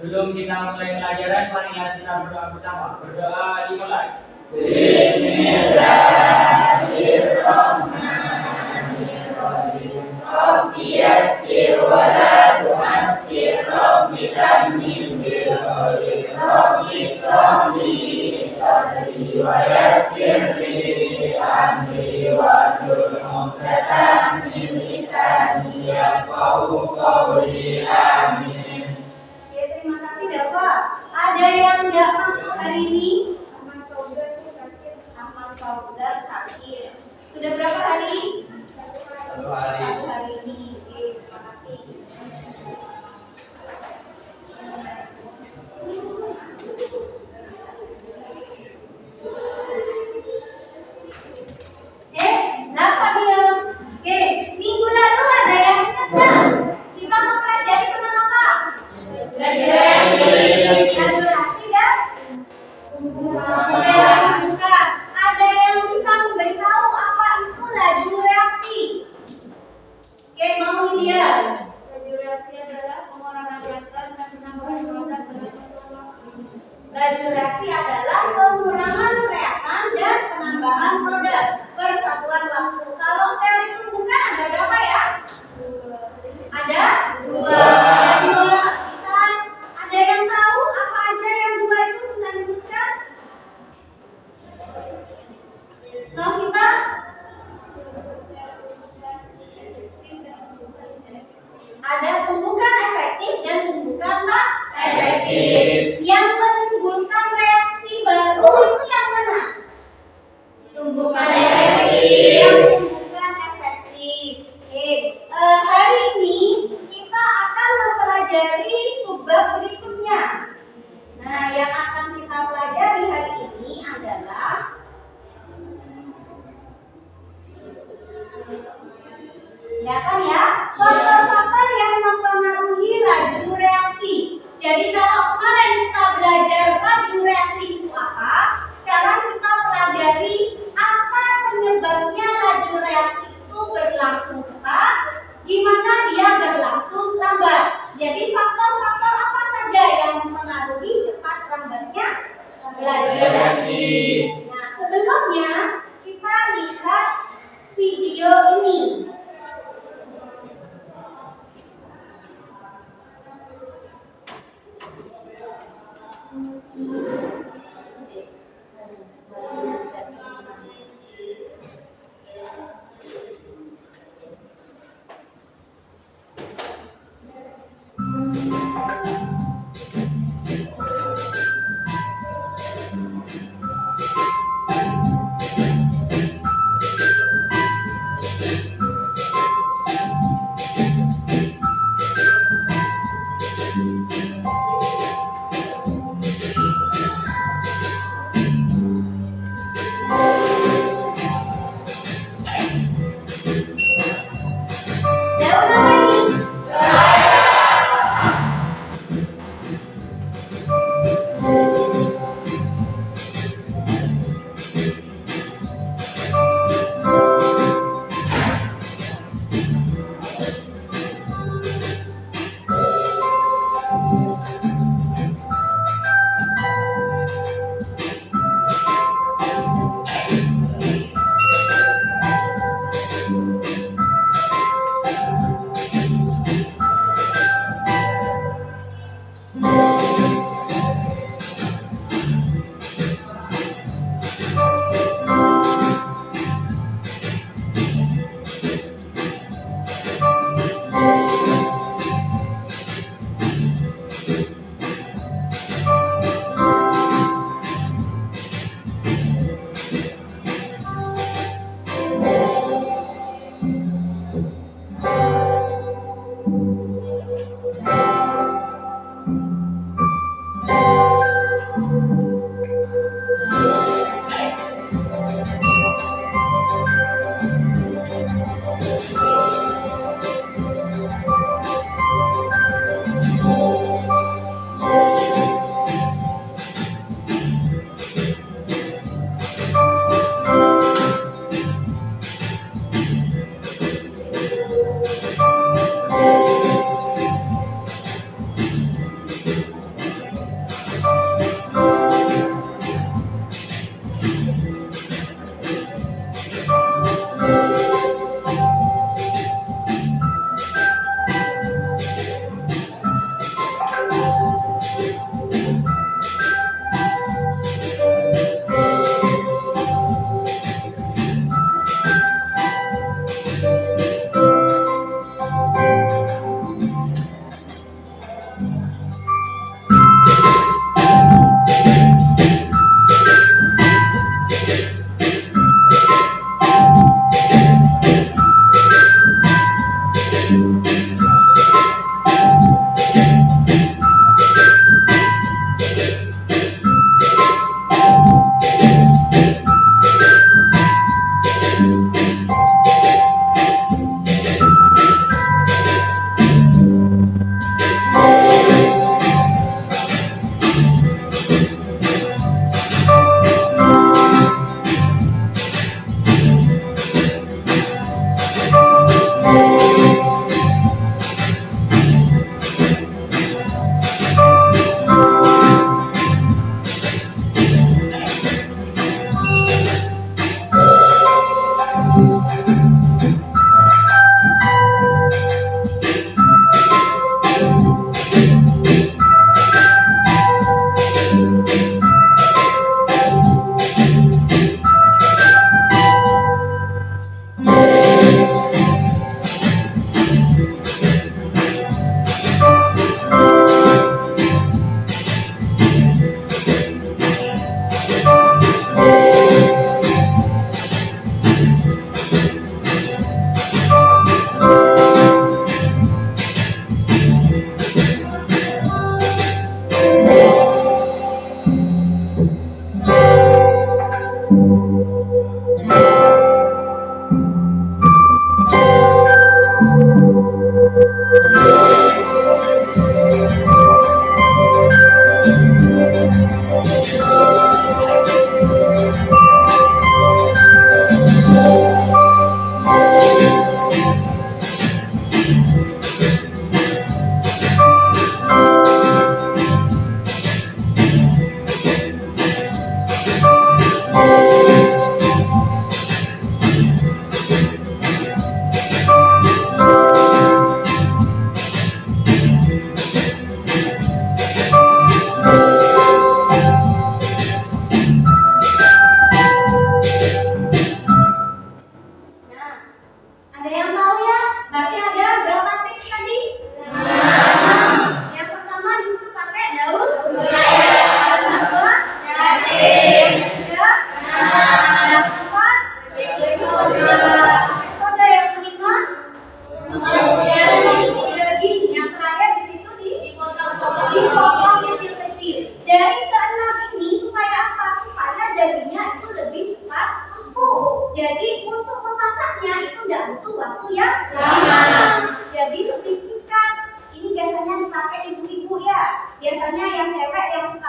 Sebelum kita mulai pelajaran, marilah kita berdoa bersama. Berdoa dimulai. Bismillahirrahmanirrahim. Rabbi yassir wa la tu'assir. Rabbi tammim bil khair. Rabbi ishrah li sadri wa yassir li amri wahlul 'uqdatam min lisani yafqahu qawli. Amin. Ya, terima kasih Dava. Ada yang nggak masuk hari ini? Amal Fauzan sakit. Sudah berapa hari? Satu hari. Satu hari ini. Oke, terima kasih. Kenapa diam? Oke, minggu lalu ada yang ingat nggak? Kita mau pelajari tentang apa? Durasi dan pembukaan. Ada yang bisa memberitahu apa itu laju reaksi? Oke, mau ini dia. Laju reaksi adalah pengurangan reaktan dan penambahan produk pada satu waktu. Laju reaksi adalah pengurangan reaktan dan penambahan produk persatuan waktu. Kalau teori tumbukan ada berapa ya? Ada dua. Bisa ada yang tahu apa aja yang dua itu bisa disebutkan? Novita? Ada tumbukan efektif dan tumbukan tak efektif. Yang menimbulkan reaksi baru itu yang mana? Tumbukan efektif. Yang tumbukan efektif. Oke, hari ini kita akan mempelajari subbab berikutnya. Nah, yang akan kita pelajari hari ini adalah kelihatan ya, faktor-faktor yang mempengaruhi laju reaksi. Jadi kalau kemarin kita belajar laju reaksi itu apa, sekarang kita pelajari apa penyebabnya laju reaksi itu berlangsung cepat, gimana dia berlangsung lambat. Jadi faktor-faktor apa saja yang mempengaruhi cepat lambatnya laju reaksi. Nah, sebelumnya kita lihat video ini.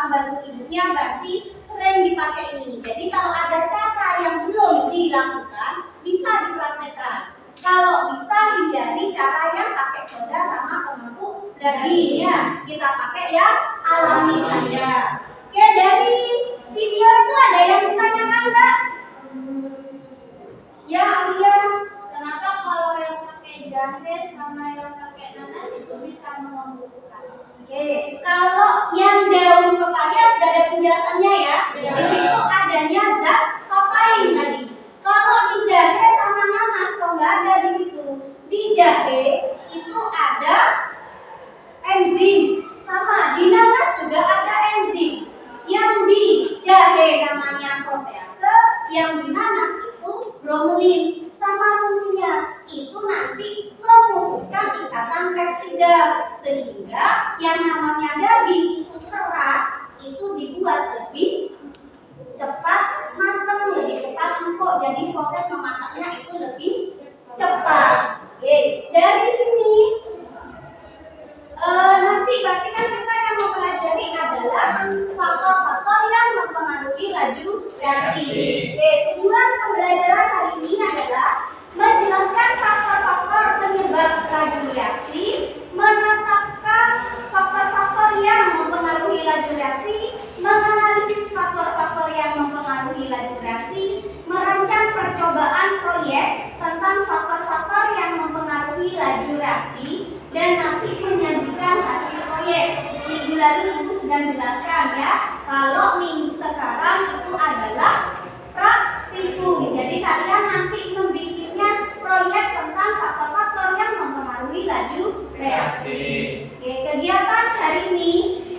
pembantu ibunya berarti sering dipakai ini. Jadi kalau ada cara yang belum dilakukan bisa dipraktekkan. Kalau bisa hindari cara yang pakai soda sama pengempuk daging ya. Kita pakai yang alami saja. Oke, dari video itu ada yang ditanyakan enggak? Ya, Alia. Kenapa kalau yang pakai jahe sama yang pakai nanas itu bisa mengembuhkan? Oke, kalau yang daun pepaya sudah ada penjelasannya ya. Di situ adanya zat papain tadi. Kalau di jahe sama nanas kok nggak ada di situ. Di jahe itu ada enzim, sama di nanas juga ada enzim. Yang di jahe namanya protease, yang di nanas itu bromelain. Sama fungsinya itu nanti memutuskan ikatan peptida sehingga yang namanya daging itu keras itu dibuat lebih cepat matang, lebih cepat empuk. Jadi proses memasaknya itu lebih cepat. Oke, dari sini nanti berarti kan kita yang mempelajari adalah faktor-faktor yang mempengaruhi laju reaksi. Oke, tujuan pembelajaran hari ini adalah menjelaskan faktor-faktor penyebab laju reaksi, menetapkan faktor-faktor yang mempengaruhi laju reaksi, menganalisis faktor-faktor yang mempengaruhi laju reaksi, merancang percobaan proyek tentang faktor-faktor yang mempengaruhi laju reaksi, dan nanti menyajikan hasil proyek. Minggu lalu Ibu sudah jelaskan ya, kalau minggu sekarang itu adalah praktikum. Jadi kalian nanti membikinnya proyek tentang faktor-faktor yang mempengaruhi laju reaksi. Oke, kegiatan hari ini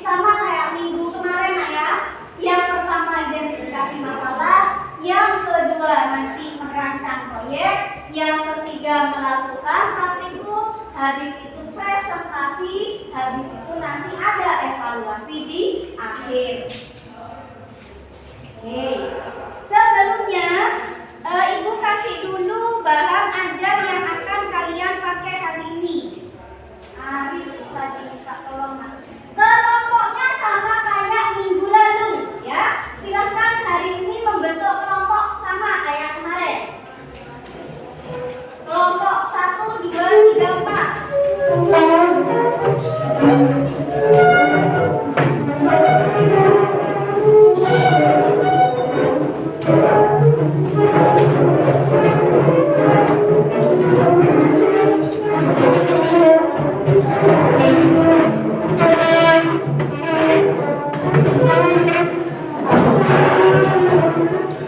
sama kayak minggu kemarin ya. Yang pertama identifikasi masalah, yang kedua nanti merancang proyek, yang ketiga melakukan praktikum, habis itu presentasi, habis itu nanti ada evaluasi di akhir. Oke, sebelumnya Ibu kasih dulu bahan ajar yang akan kalian pakai hari ini. Arif bisa diminta tolong. Kelompoknya sama kayak minggu lalu ya. Silahkan hari ini membentuk kelompok sama kayak kemarin. Kelompok 1, 2, 3, 4.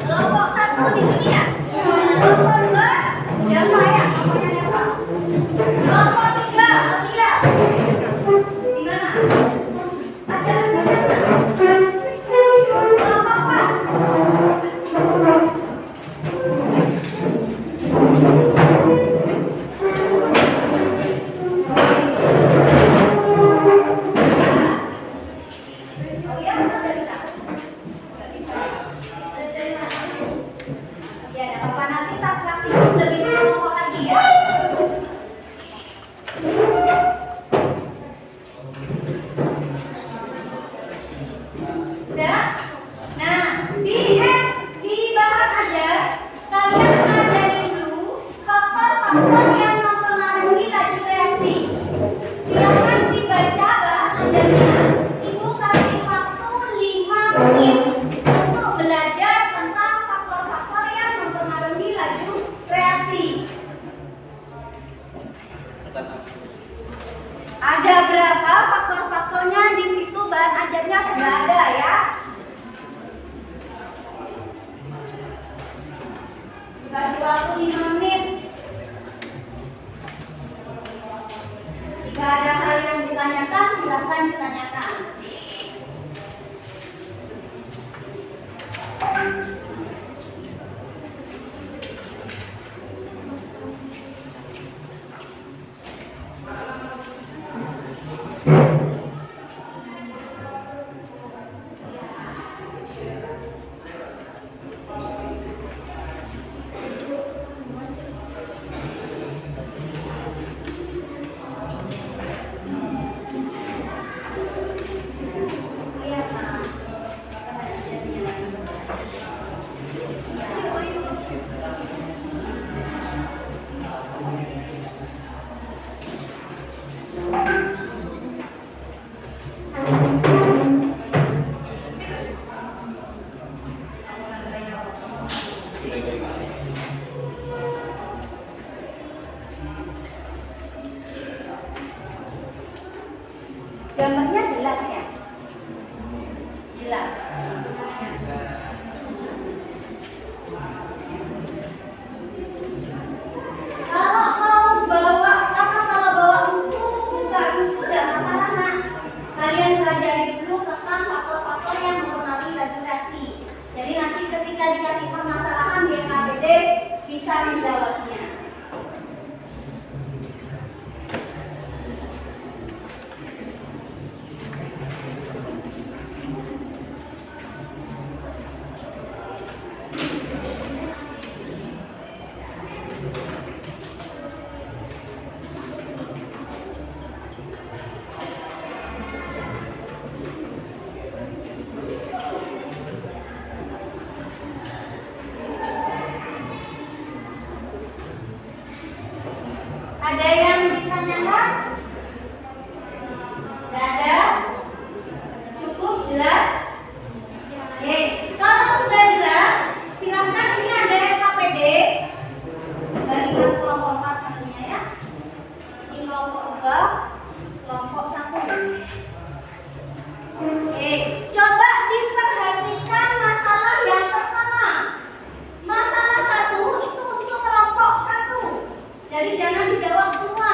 Kelompok 1 di sini ya. Kelompok 2 Dava ya, kelompoknya Dava. Kelompok 3 Amelia. Di mana? Gambarnya jelas ya? Jelas. Kalau bawa buku, buka buku tidak masalah nak. Kalian pelajari dulu tentang faktor-faktor yang mempengaruhi laju reaksi. Jadi nanti ketika dikasih permasalahan di KBD bisa menjawabnya. Ada yang ditanyakan? Tidak ada? Cukup jelas? Oke, kalau sudah jelas, silakan ini ada KPD. Bagikan kelompok 4 satunya ya. Ini kelompok 2, kelompok 1. Oke, coba diperhatikan masalah yang pertama. Masalah 1 itu untuk kelompok 1. Jadi jangan dijawab semua.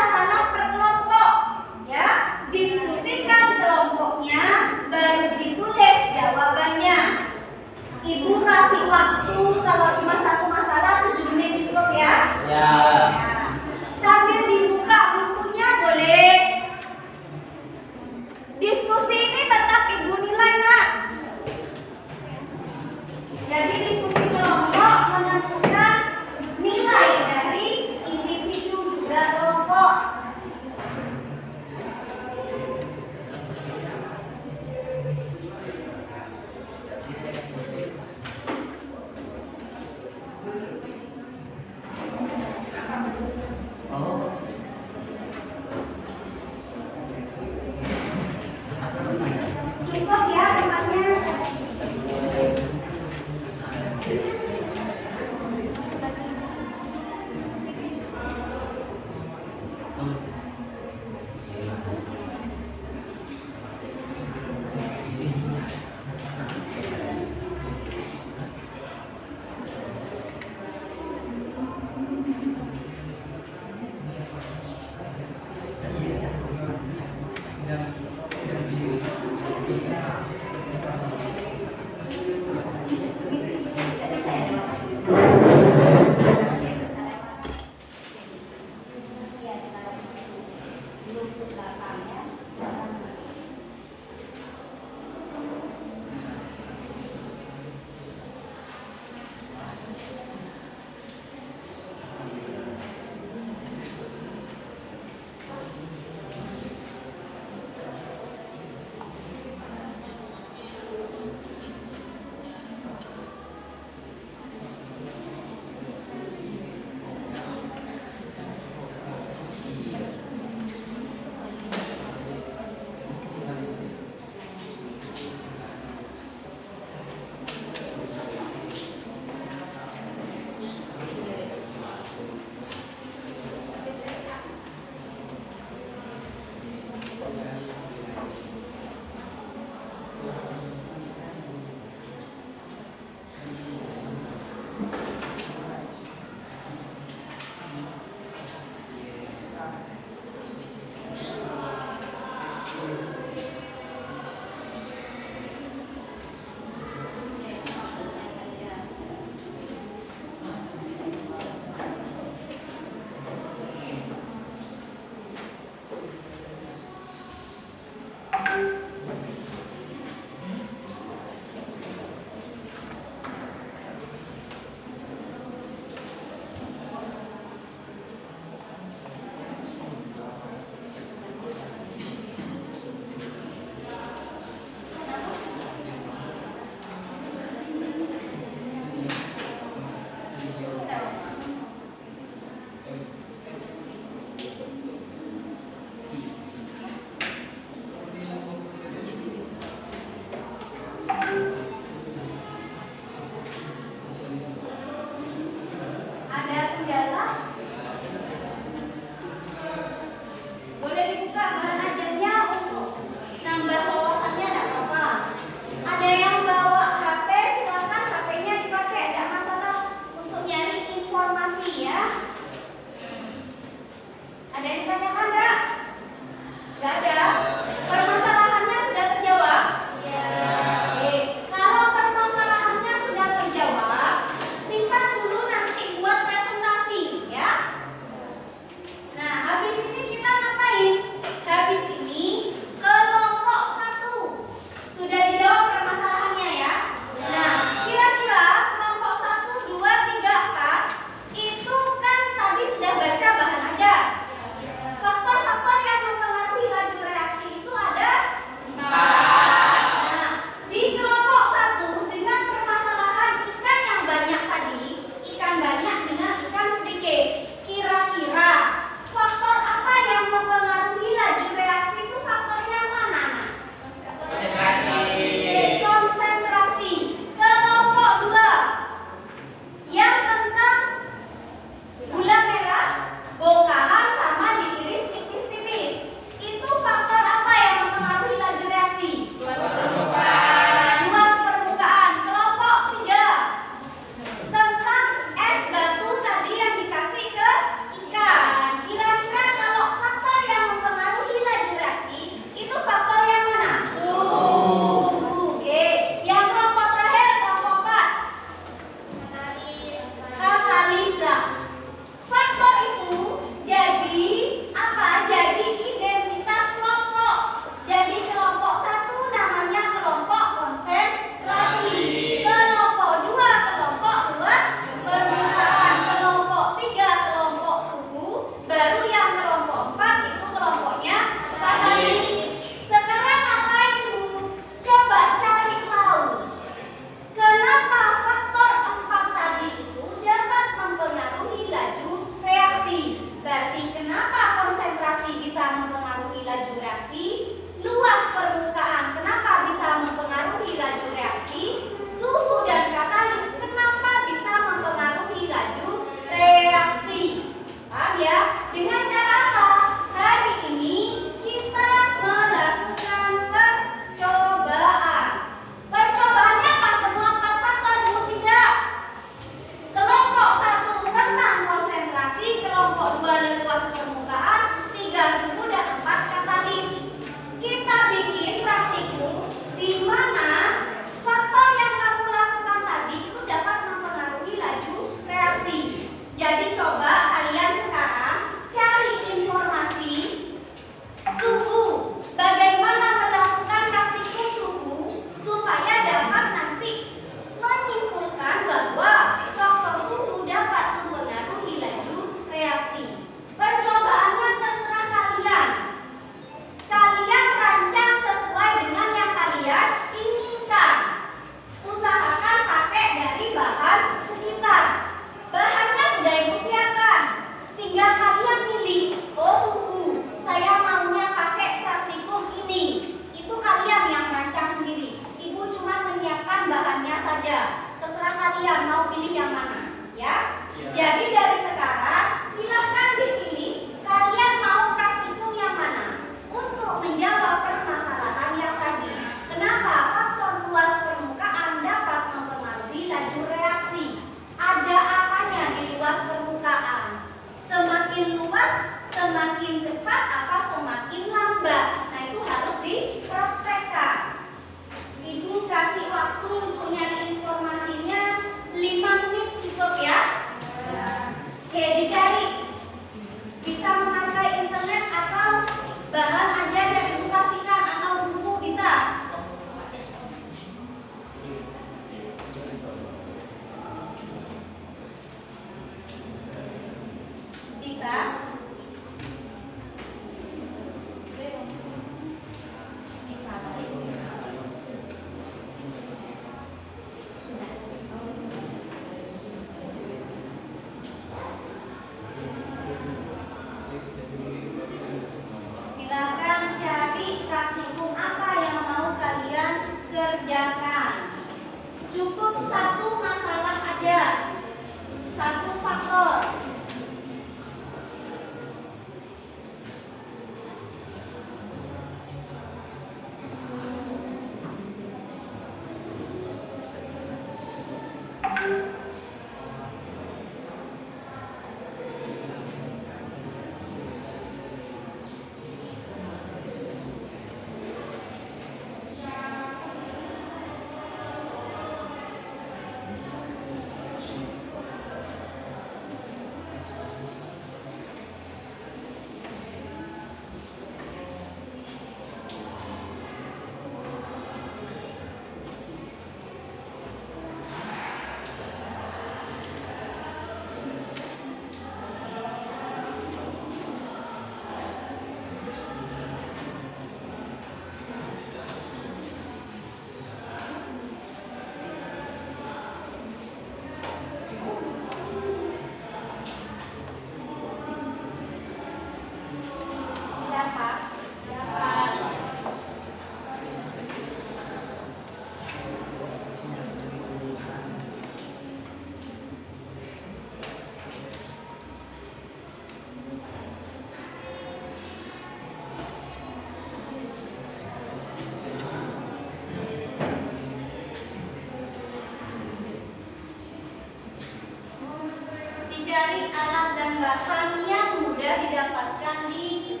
mencari alat dan bahan yang mudah didapatkan di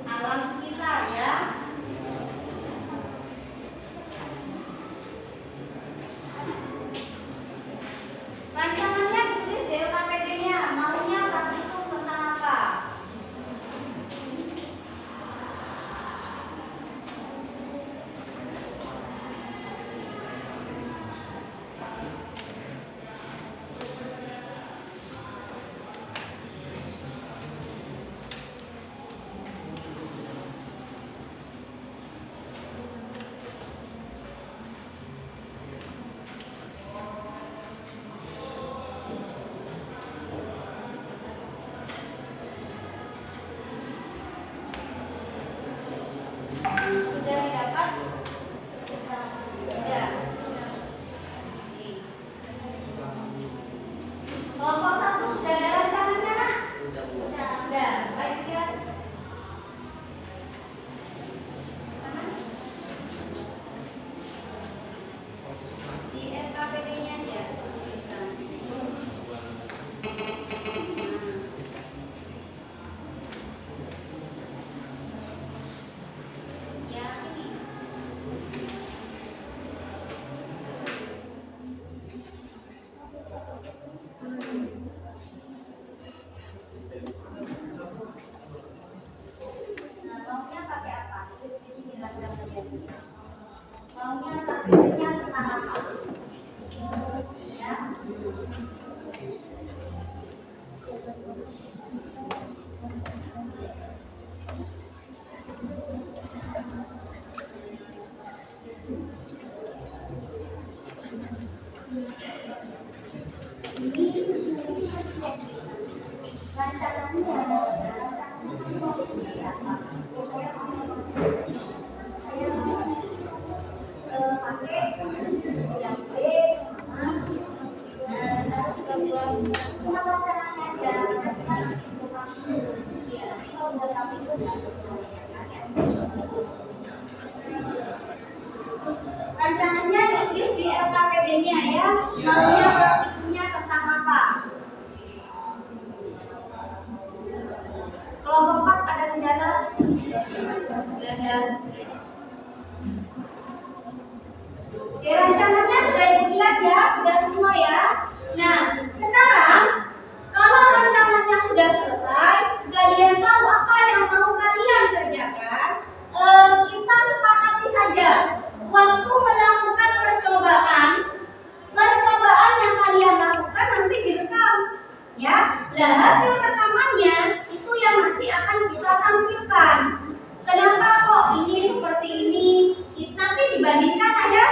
alam sekitar ya. Rancangannya ditulis di LKPD-nya, maunya praktikum tentang apa? Sudah didapat? Sudah. Kelompok 1 sudah ada rancangannya, Nak? Sudah. Baik ya. Mana? Di LKPD-nya aja tuliskan. Yang ini. Nah, maunya pakai apa? Terus di sini rancangannya. Maunya praktiknya tentang apa? Ya. Rancangannya ditulis di LKPD-nya ya. Maunya praktikumnya tentang apa? Kelompok 4 ada kendala? Tidak ada. Oke, rancangannya sudah Ibu lihat ya, sudah semua ya. Nah, sekarang kalau rancangannya sudah selesai, kalian tahu apa yang mau kalian kerjakan? Kita sepakati saja. Waktu melakukan percobaan yang kalian lakukan nanti direkam, ya. Nah, hasil rekamannya itu yang nanti akan kita tampilkan. Kenapa kok ini seperti ini? Nanti dibandingkan aja.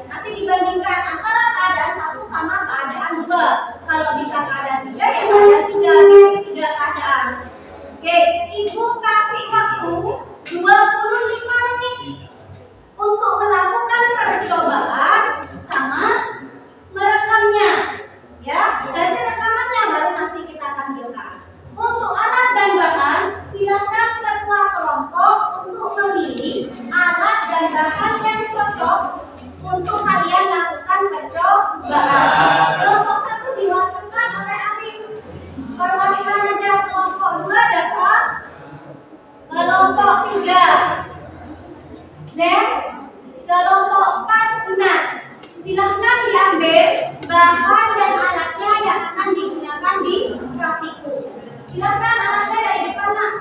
Nanti dibandingkan antara keadaan 1 sama keadaan 2. Kalau bisa keadaan 3 ya keadaan 3, pilih 3 keadaan. Oke, Ibu kasih waktu 25 menit untuk melakukan percobaan sama merekamnya. Ya, hasil rekamannya baru nanti kita tampilkan. Untuk alat dan bahan, silakan ketua kelompok untuk memilih alat dan bahan yang cocok untuk kalian lakukan percobaan. Kelompok 1 diwakilkan oleh Arif. Perwakilan aja kelompok 2 Dava. Kelompok 3 Zen. Kelompok 4 Una. Silahkan diambil bahan dan alatnya yang akan digunakan di praktikum. Silahkan alatnya dari depan, Nak.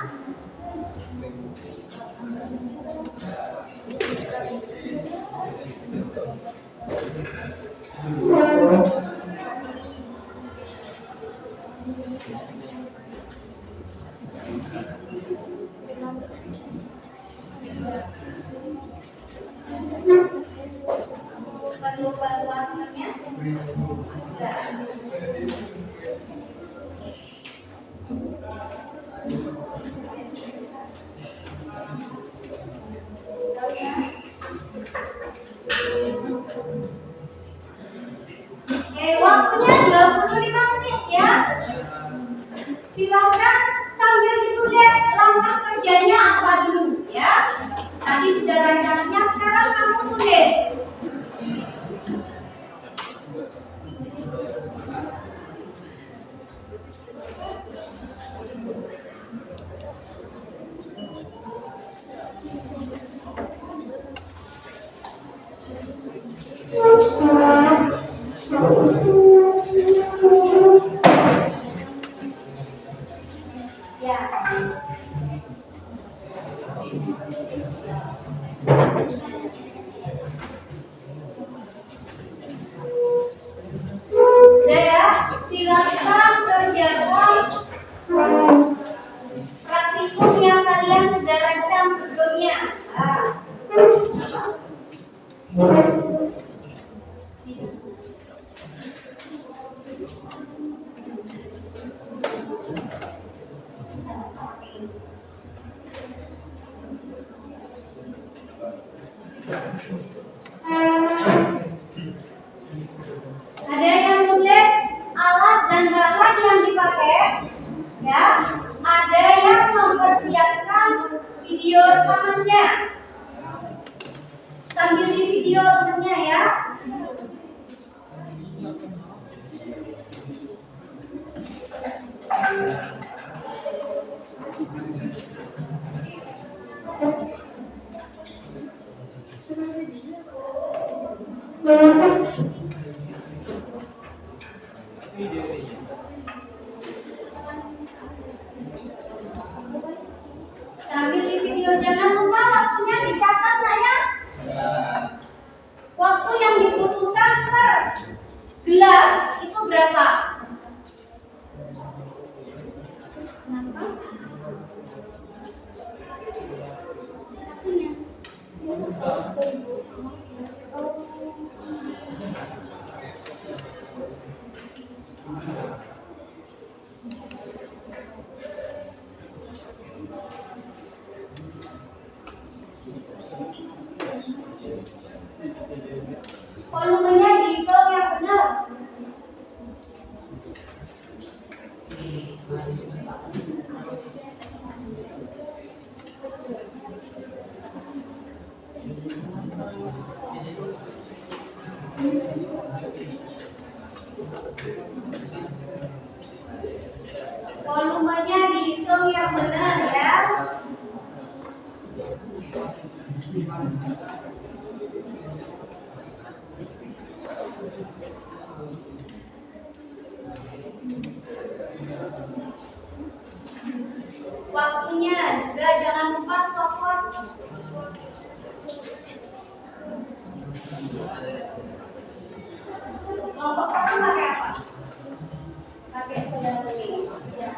Perlu bantuannya? Enggak. Oke, waktunya 25 menit ya. Silakan sambil ditulis langkah kerjanya apa dulu ya. Tadi sudah rancangannya, sekarang kamu tulis. Silakan kerjakan praktikum yang kalian sudah rekam sebelumnya. Ada yang nulis alat dan bahan yang dipakai, ya. Ada yang mempersiapkan video rekamannya. Sambil di video rekamannya ya. Sambil di video, jangan lupa waktunya dicatat ya. Waktu yang dibutuhkan per gelas itu berapa? Volumenya dihitung yang benar. Volumenya dihitung yang benar ya. Waktunya juga jangan lupa stopwatch. Kelompok sekarang pakai apa? Pakai saudara ini. Ya.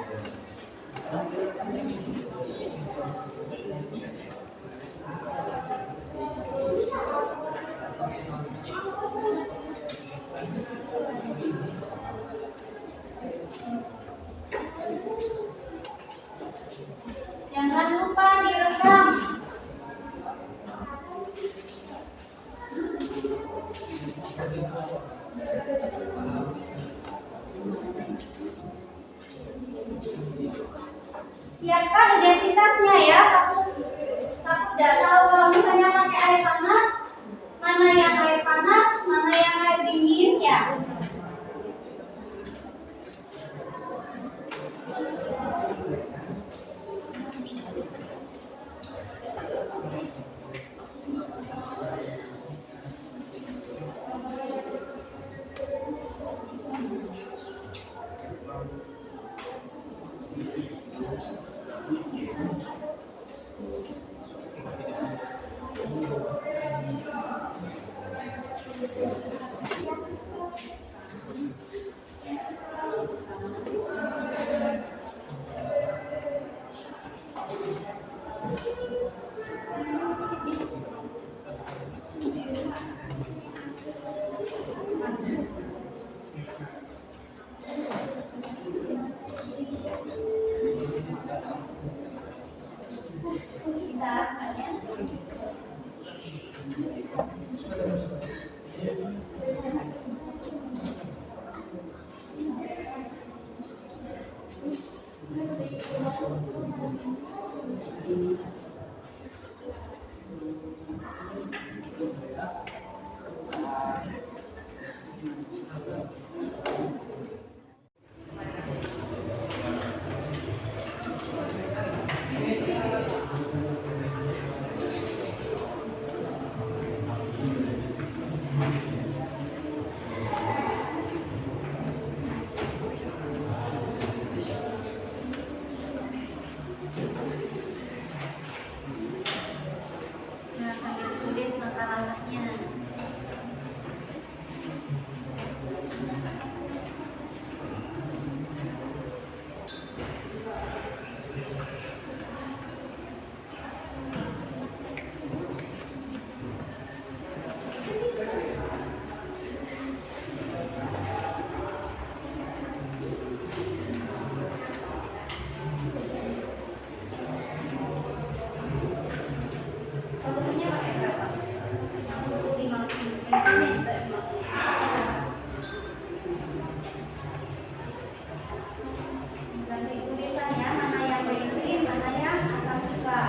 Jangan lupa direkam. Siapkan identitasnya ya. Takut tidak tahu kalau misalnya pakai air panas, mana yang air panas, mana yang air dingin ya. Nah, sambil tulis langkah-langkahnya. Fotonya pakai berapa? 50. Ini juga 50. Kasih tulisannya mana yang print, mana yang asal buka.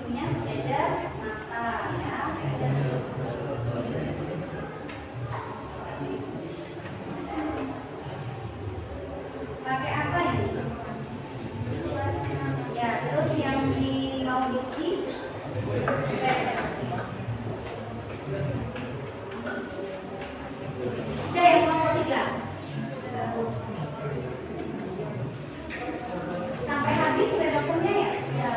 Punya sejajar mata ya. Pakai apa ini? Ya, terus yang mau diisi udah yang nomor 3 sampai habis redaksinya ya? Ya.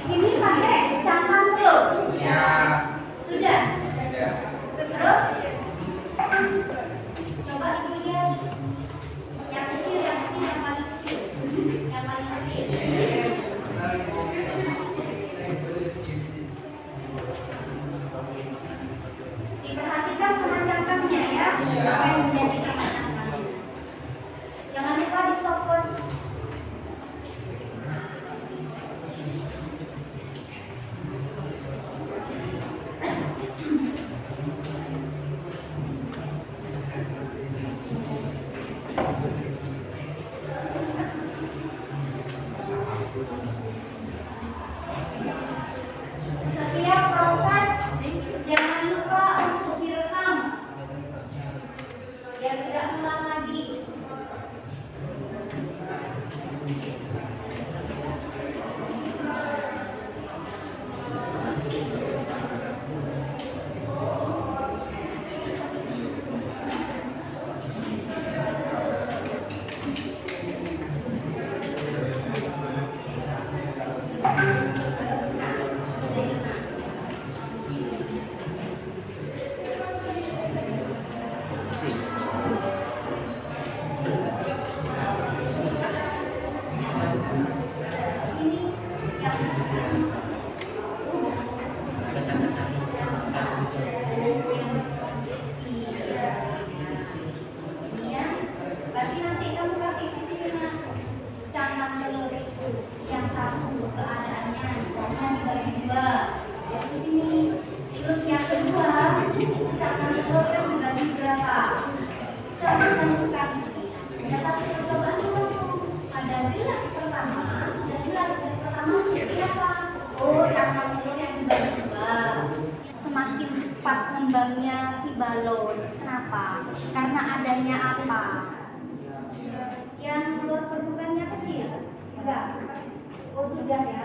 Ini pakai cangkang telur. Ya. Sudah. Ya. Terus coba ibu lihat yang kecil, yang paling kecil, yang paling kecil. Diperhatikan sama cangkangnya ya, apa yang menjadi sama cangkangnya. Jangan lupa di stopwatch. Setiap proses jangan lupa untuk direkam biar tidak ulang lagi. Berarti nanti kamu kasih di sini cangkang telur itu yang satu keadaannya misalnya dibagi dua di sini. Terus yang kedua itu cangkang telur yang dibagi berapa? Kita tentukan di sini. Ada hasil percobaan itu langsung ada gelas pertama, sudah jelas gelas pertama siapa? Oh, yang balon. Kenapa? Karena adanya apa? Yang luas permukaannya kecil? Enggak. Oh sudah ya.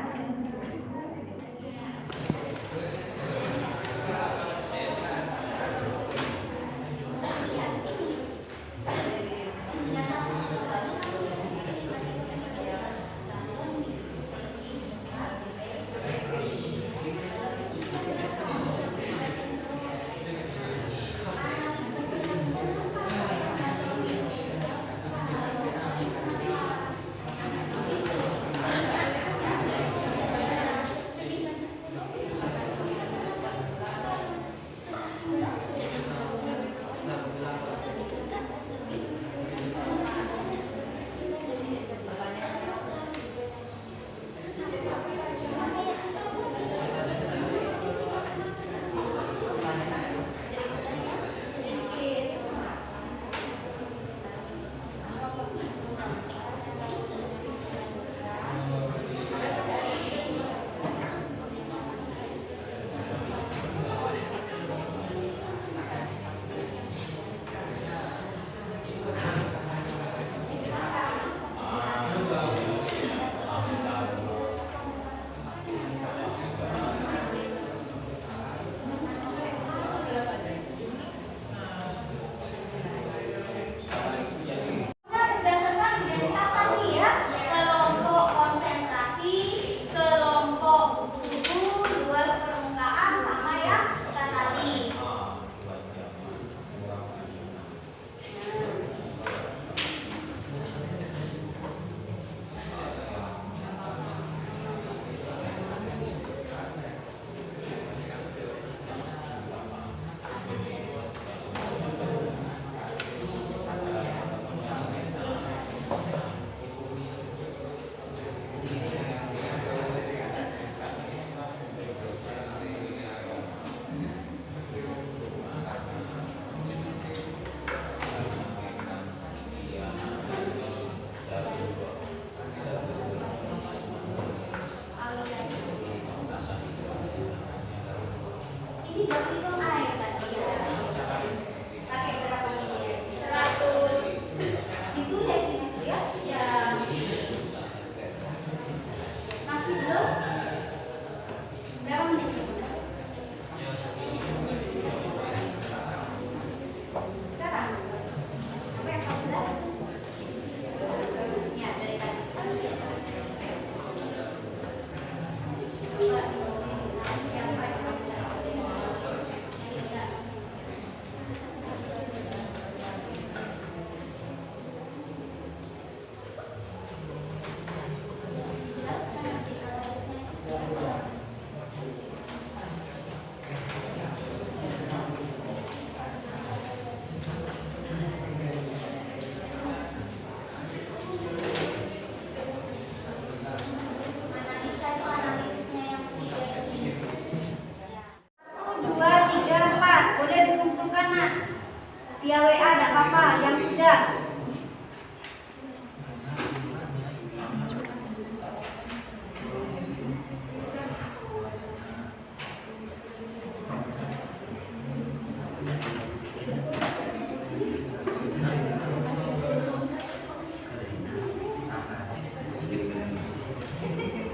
Via WA ada apa-apa yang sudah.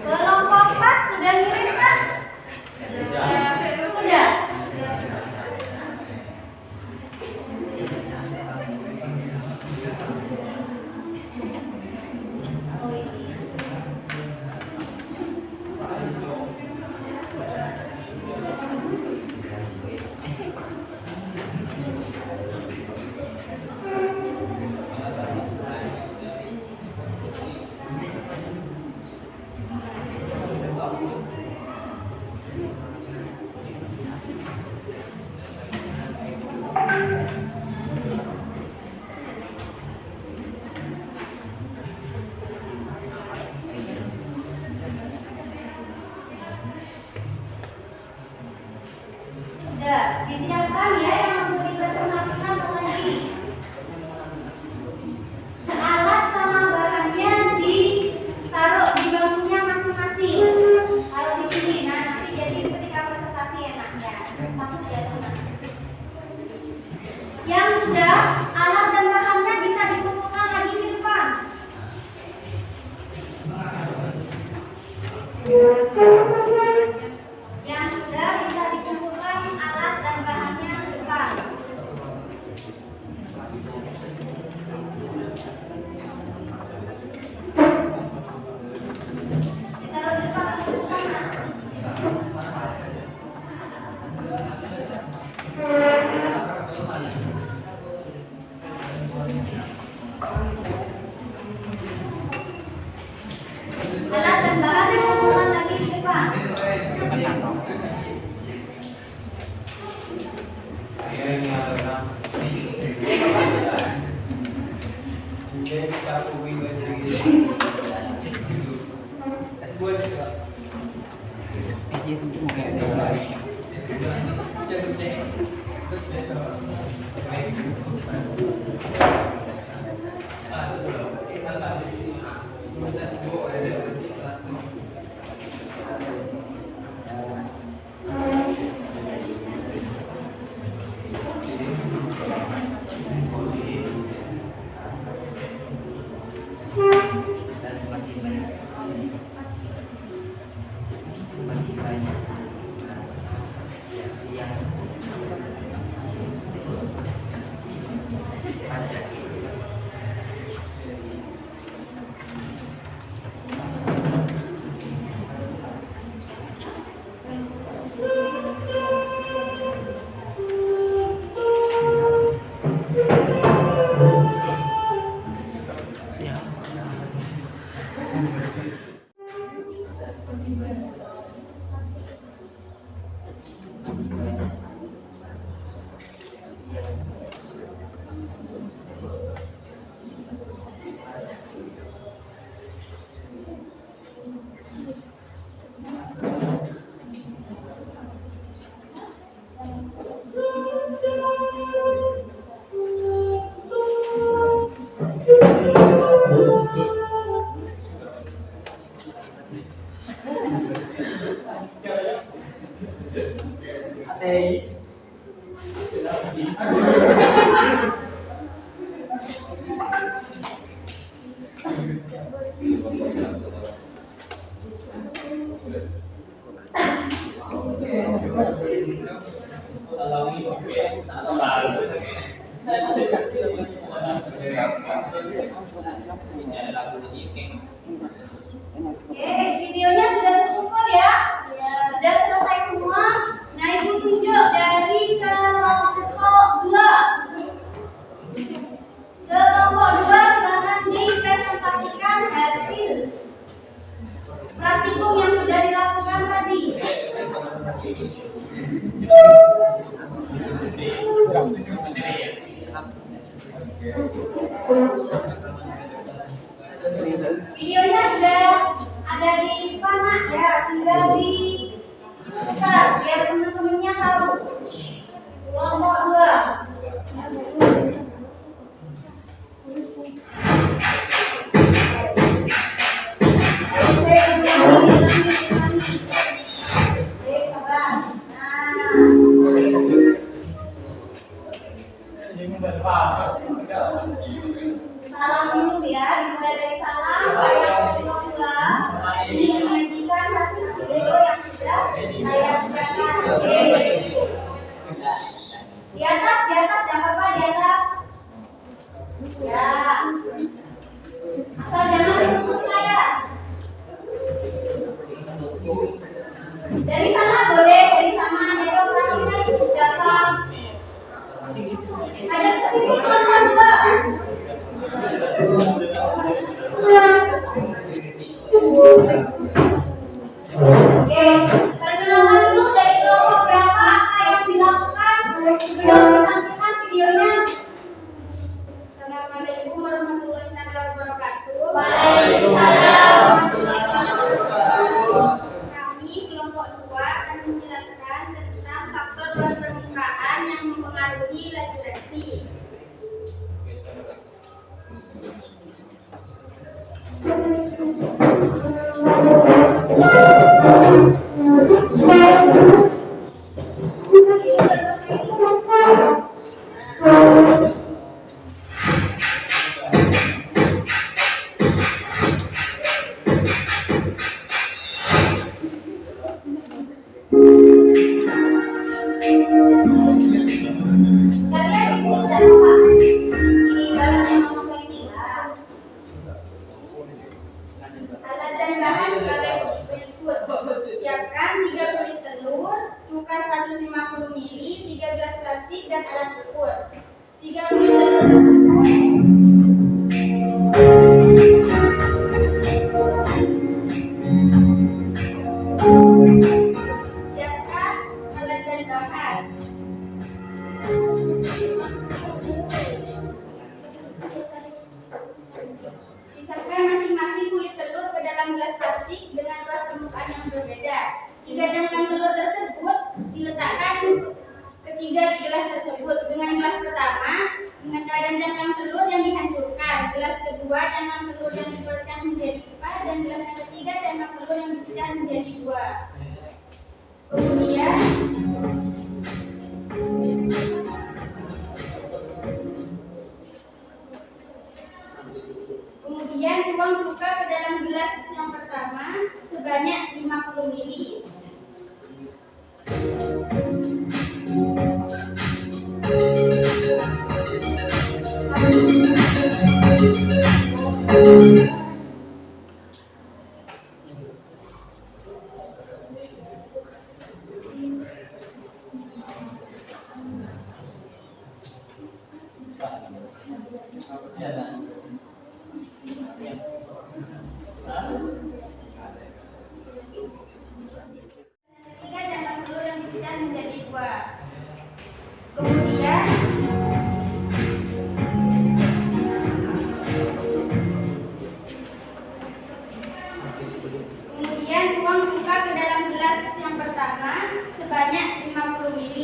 Kelompok 4 sudah ngirim kan? Sudah. Sudah disiapkan ya yang mau dipresentasikan lagi. Alat sama bahannya ditaruh di bangkunya masing-masing. Taruh di sini. Nah, nanti jadi ketika presentasi enaknya. Takut jatuh nanti. Yang sudah bisa dikumpulkan alat dan bahannya ke depan. Ditaruh di depan atau di sana? Alat dan bahan dikumpulkan lagi di depan. Oke, videonya sudah terkumpul ya? Sudah selesai semua. Nah, Ibu tunjuk dari kelompok 2. Kelompok 2 silakan dipresentasikan hasil praktikum yang sudah dilakukan tadi. Videonya sudah ada di depan Nak, ya, tinggal diputar biar teman-temannya tahu. Kelompok 2. Saya ulangi. Sabar. Salam dulu ya, dimulai dari salam. Saya kelompok 2 ini menyajikan hasil video yang sudah saya kerjakan. Di atas, jangan apa-apa di atas. Ya. Asal jangan menutup saya. Dari sana boleh, dari sana. Jadi orangnya itu datang. Ada ke sini kelompok 2. Oke, perkenalan dulu dari kelompok berapa, apa yang dilakukan sebelum ditampilkan videonya. Assalamualaikum warahmatullahi wabarakatuh. Waalaikumsalam. Kami kelompok 2 akan menjelaskan tentang faktor luas permukaan yang mempengaruhi laju reaksi. bahan sebagai berikut. Siapkan 3 kulit telur, cuka 150 ml, 3 gelas plastik, dan alat ukur. 3 kulit telur tersebut siapkan alat dan bahan. Pisahkan masing-masing kulit telur ke dalam gelas plastik dengan luas permukaan yang berbeda. 3 cangkang telur tersebut diletakkan ke 3 gelas tersebut. Dengan gelas pertama, dengan keadaan cangkang telur yang dihancurkan. Gelas kedua, cangkang telur yang dipecah menjadi 4, dan gelas yang ketiga, cangkang telur yang dipecah menjadi 2. Kemudian tuang cuka ke dalam gelas yang pertama sebanyak 50 ml. Ketiga, cangkang telur yang dipecah menjadi 2. Kemudian tuang cuka ke dalam gelas yang pertama sebanyak 50 ml.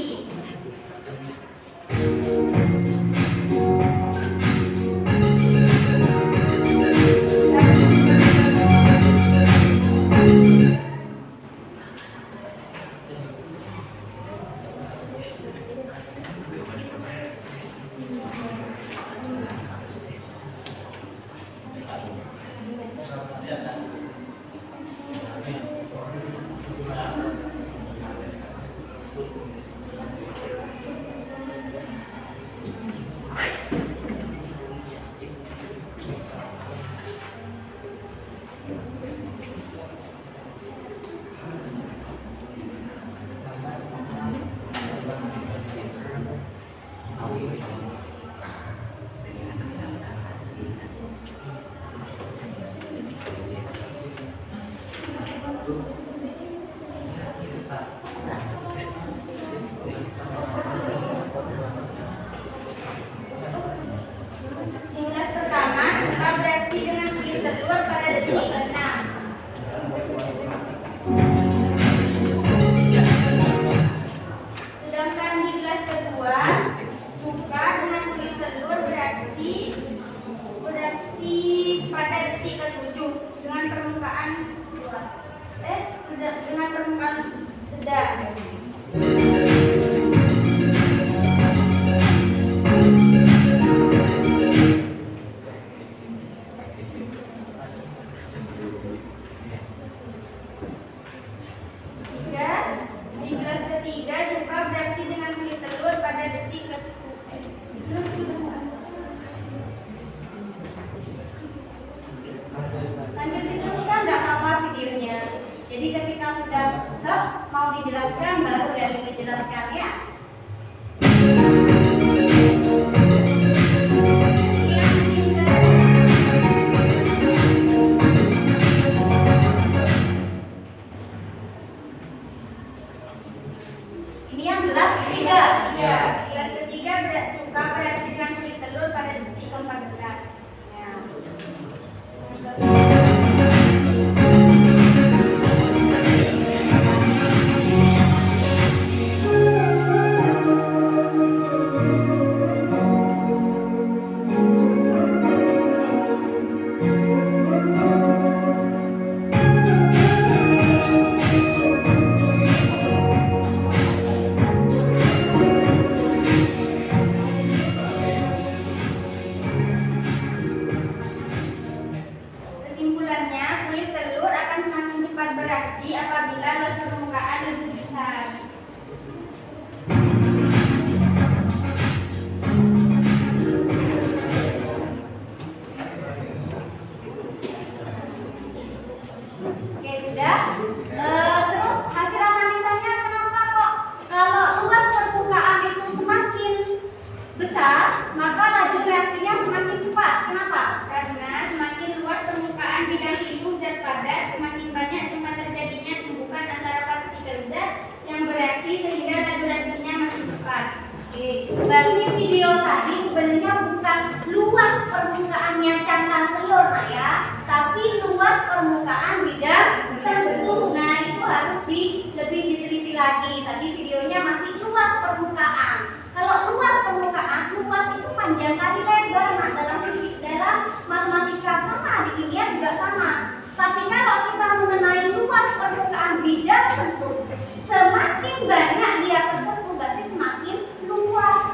Di gelas pertama, cuka bereaksi dengan kulit telur pada detik ke-6. Sedangkan di gelas kedua, cuka dengan kulit telur bereaksi pada detik ke-7 dengan permukaan luas. Dengan permukaan sedang. Di gelas ketiga, cuka bereaksi dengan kulit telur pada detik Sambil diteruskan nggak apa-apa videonya. Jadi ketika sudah mau dijelaskan baru dari menjelaskan ya. Ini yang gelas ketiga. Ya, gelas ketiga cuka bereaksi dengan kulit telur pada detik ke-14. Ya. sudah. Terus hasil analisanya kenapa kok kalau luas permukaan itu semakin besar, maka laju reaksinya semakin cepat. Kenapa? Karena semakin luas permukaan bidang situ zat padat, semakin banyak tempat terjadinya tumbukan antara partikel zat yang bereaksi sehingga laju reaksinya makin cepat. Oke, berarti video tadi sebenarnya bukan luas permukaannya cangkang telur, nah ya, tapi luas permukaan bidang sentuh. Nah itu harus lebih diteliti lagi. Tadi videonya masih luas permukaan. Kalau luas permukaan, luas itu panjang kali lebar. Nah dalam fisik, dalam matematika sama, di kimia juga sama. Tapi kalau kita mengenai luas permukaan bidang sentuh, semakin banyak dia tersentuh berarti semakin luas.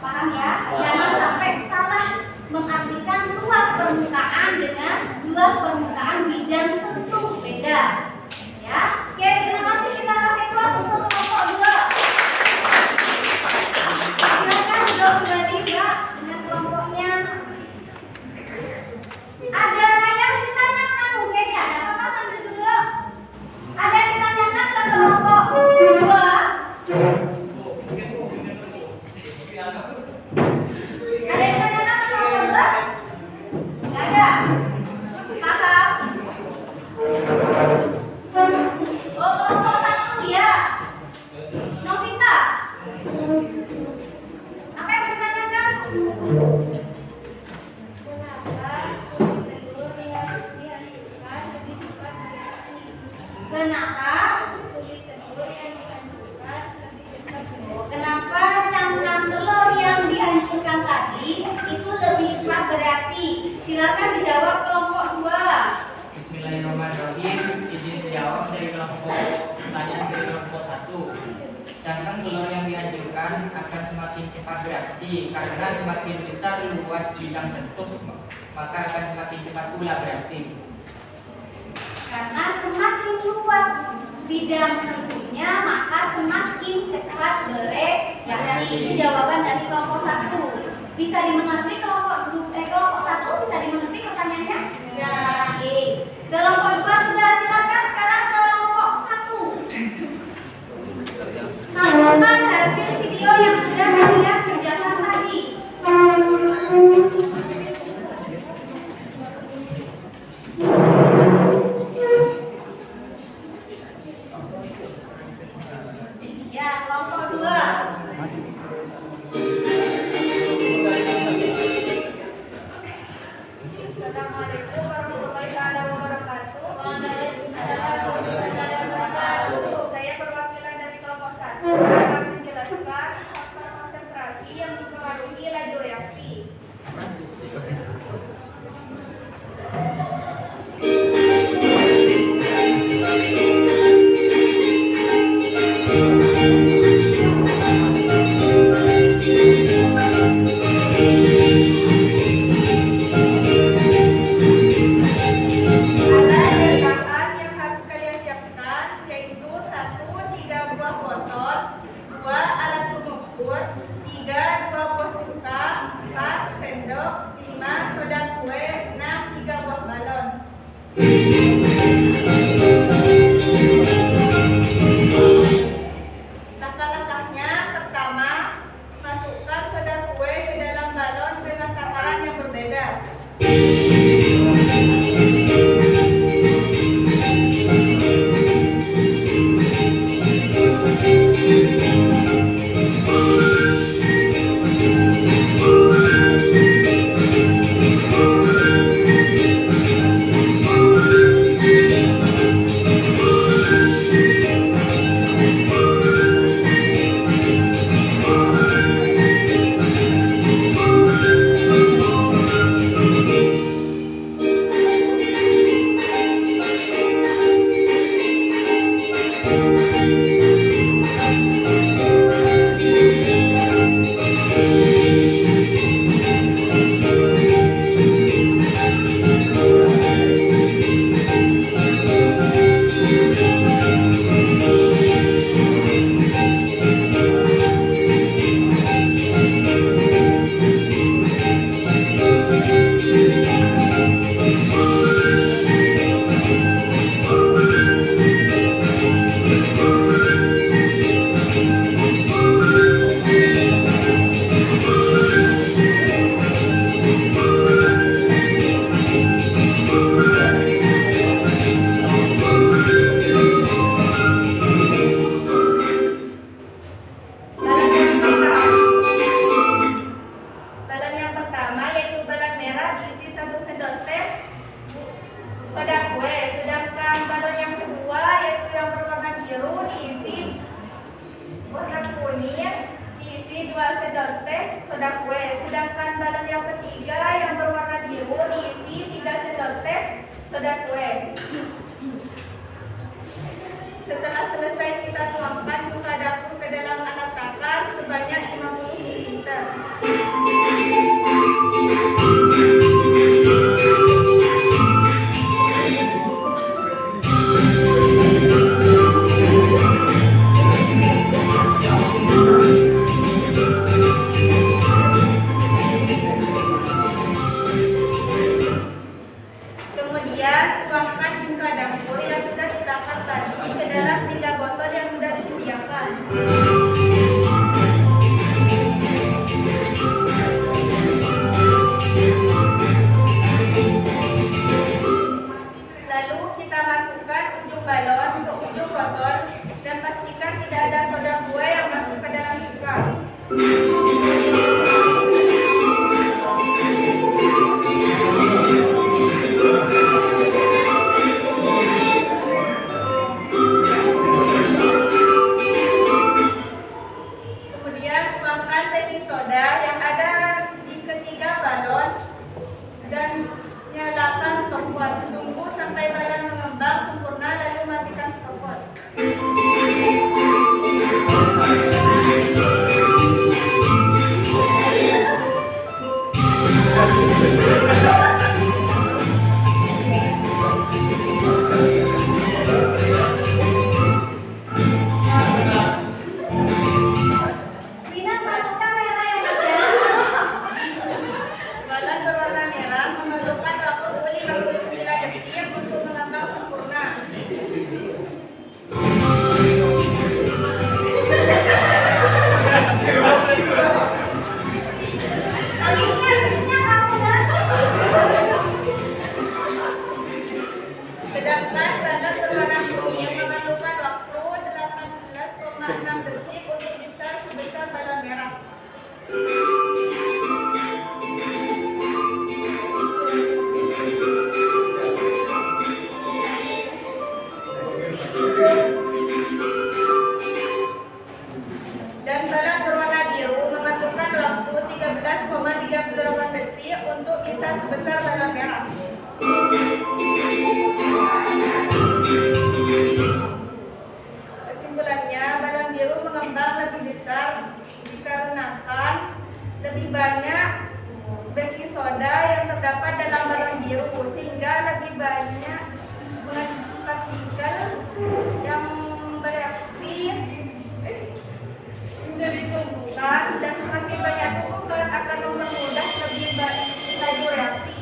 Paham ya? Jangan sampai salah mengartikan luas permukaan dengan luas permukaan bidang sentuh, beda. Ya. Oke, terima kasih, kita kasih kelas untuk kelompok 2. Silakan duduk kembali ya dengan kelompoknya. Ada yang ditanyakan mungkin ya? Ada apa-apa sambil duduk? Ada yang ditanyakan ke kelompok 2? Ada yang ditanyakan ke kelompok 2? Nggak ada? Paham? Oh, kelompok 1 ya? Novita? Apa yang ditanyakan? Kenapa? Kenapa cangkang telur yang dihancurkan tadi itu lebih cepat bereaksi? Silakan dijawab kelompok 2. Bismillahirrahmanirrahim. Izin dijawab dari kelompok pertanyaan dari kelompok 1. Cangkang telur yang dihancurkan akan semakin cepat bereaksi karena semakin besar luas bidang sentuh, maka akan semakin cepat pula bereaksi. Karena semakin luas bidang sentuhnya, maka semakin cepat bereaksi. Itu jawaban dari kelompok 1. Bisa dimengerti kelompok 1? Bisa dimengerti pertanyaannya? Ya. Oke. Kelompok 2 sudah, silakan sekarang kelompok 1. Tambahkan hasil video yang sudah kalian kerjakan tadi. Ya, kelompok 2. Assalamualaikum warahmatullahi wabarakatuh. bercermin diisi 2 sendok teh soda kue. Sedangkan balon yang ketiga yang berwarna biru diisi 3 sendok teh soda kue. Setelah selesai kita tuangkan buka dapur ke dalam anak takar sebanyak 50 ml. Kemudian tuangkan buka dapur yang sudah ditakar tadi ke dalam 3 botol yang sudah disediakan. Lalu kita masukkan ujung balon ke ujung botol dan pastikan tidak ada soda kue yang masuk ke dalam ikan. Kemudian tuangkan baking soda yang ada di ketiga balon dan nyalakan stopwatch. Tunggu sampai balon mengembang sempurna lalu matikan stopwatch. Lina masukkan merah yang ada. Balon berwarna merah memerlukan waktu 59 detik untuk mengembang sempurna. Kali ini habisnya kamu dah. Sedangkan balon berwarna kuning memerlukan waktu 18,6 detik untuk bisa sebesar balon merah. Dan balon berwarna biru memerlukan waktu 13,38 detik untuk bisa sebesar balon merah. Kesimpulannya, balon biru mengembang lebih besar dikarenakan lebih banyak baking soda yang terdapat dalam balon biru sehingga lebih banyak partikel yang bereaksi menjadi tumbukan dan semakin banyak tumbukan akan mempermudah lebih banyak laju reaksi.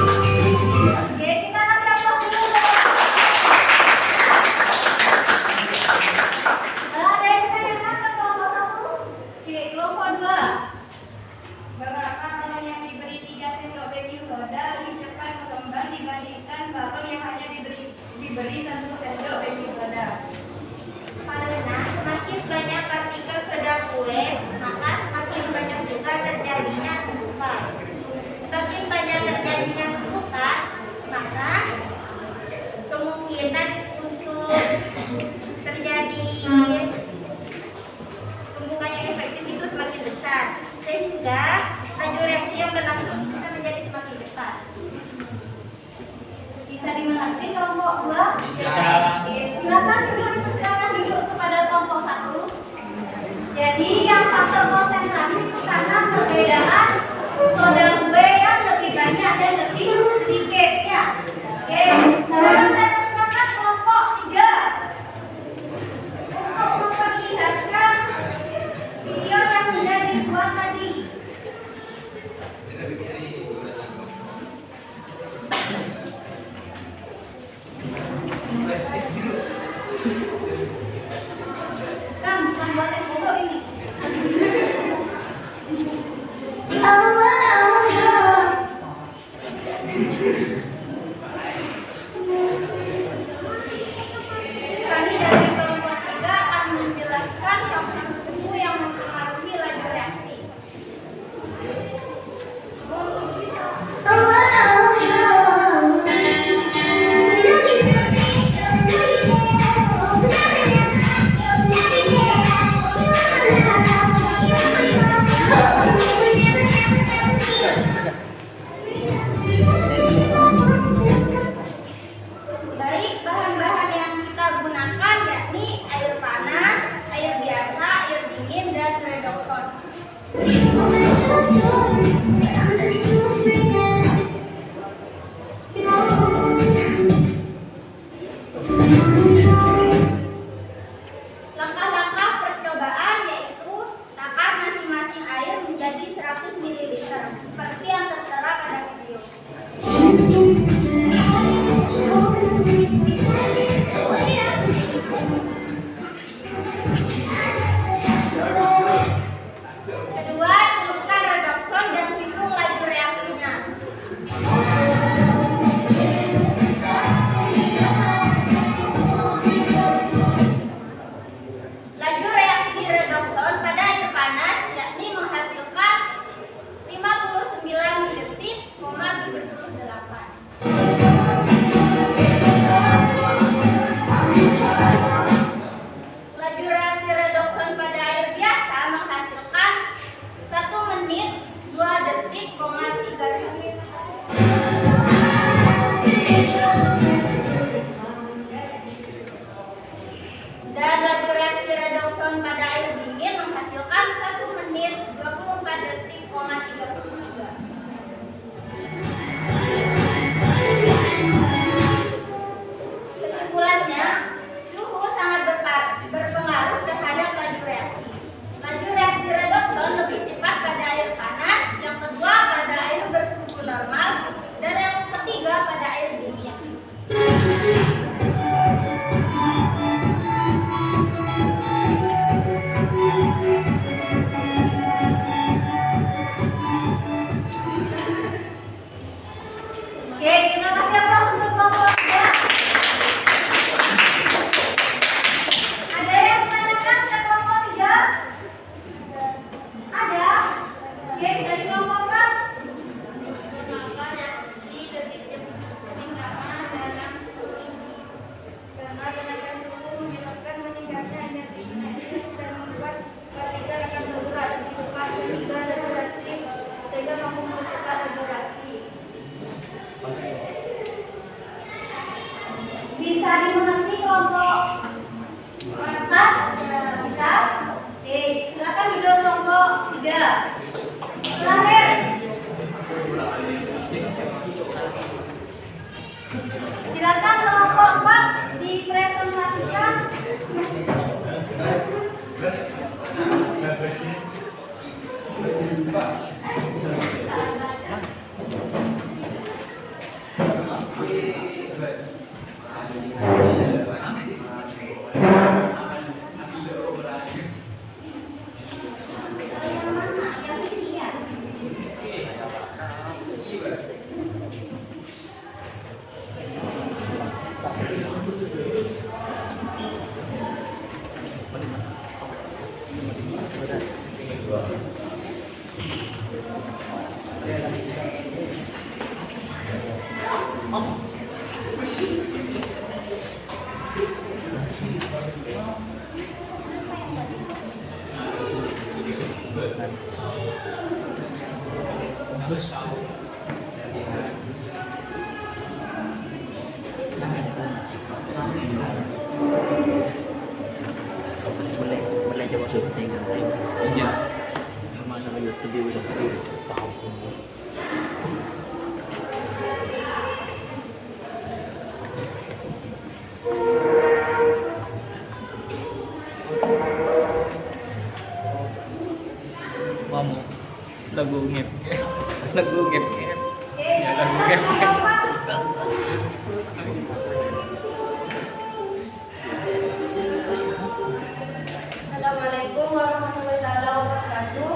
Oke, kita kasih aplaus dulu. Ada yang ditanyakan ke kelompok 1? Oke, kelompok 2. Mengapa balon yang diberi 3 sendok baking soda lebih cepat mengembang dibandingkan balon yang hanya diberi 1 sendok baking soda? Karena semakin banyak partikel soda kue, maka semakin banyak juga terjadinya tumpukan. Semakin banyak terjadinya tumpukan, maka kemungkinan untuk terjadi tumpukan yang efektif itu semakin besar, sehingga laju reaksi yang berlangsung bisa menjadi semakin cepat. Bisa dimengerti kelompok 2? Bisa. Oke, silakan duduk kepada kelompok 1. Jadi yang faktor konsentrasi itu karena perbedaan soda kue yang lebih banyak dan lebih sedikit ya. Oke, sekarang saya persilakan kelompok 3 untuk memperlihatkan video yang sudah dibuat tadi. Kan bukan buat es bobo ini. Langkah-langkah percobaan yaitu takar masing-masing air menjadi 100 ml seperti yang tertera pada video. Kedua, celupkan redoxon dan hitung laju reaksinya. Laju reaksi redoxon pada air panas yakni menghasilkan 59 detik, 38. Laju reaksi redoxon pada air biasa menghasilkan 1 menit, 2 detik, 31. Dan laju reaksi redoxon pada air dingin menghasilkan 1 menit, 24 detik, 33. Kesimpulannya, suhu sangat berpengaruh terhadap laju reaksi. Laju reaksi redoxon lebih cepat pada air panas, yang kedua pada air bersuhu normal, dan yang ketiga pada air dingin. Oke, terima kasih ya Prof untuk kelompoknya. Ada yang menanyakan ke kelompok 3? Ada? Oke, dari kelompok 4. Menggunakan reaksi detik pertama dalam tinggi karena kenaikan suhu menyebabkan meningkatnya energi kinesis dan membuat partikel akan bergerak di fase 3 dan reaksi sehingga mampu menciptakan regulasi. Bisa dimengerti kelompok 4? Bisa? Oke, silakan duduk kelompok 3. Terakhir. Silakan kelompok 4 dipresentasikan. Boleh coba syuting iya masa YouTube dia udah tahu Mamu lagu ngep lagu ngep ya lagu ngep Assalamualaikum warahmatullahi wabarakatuh.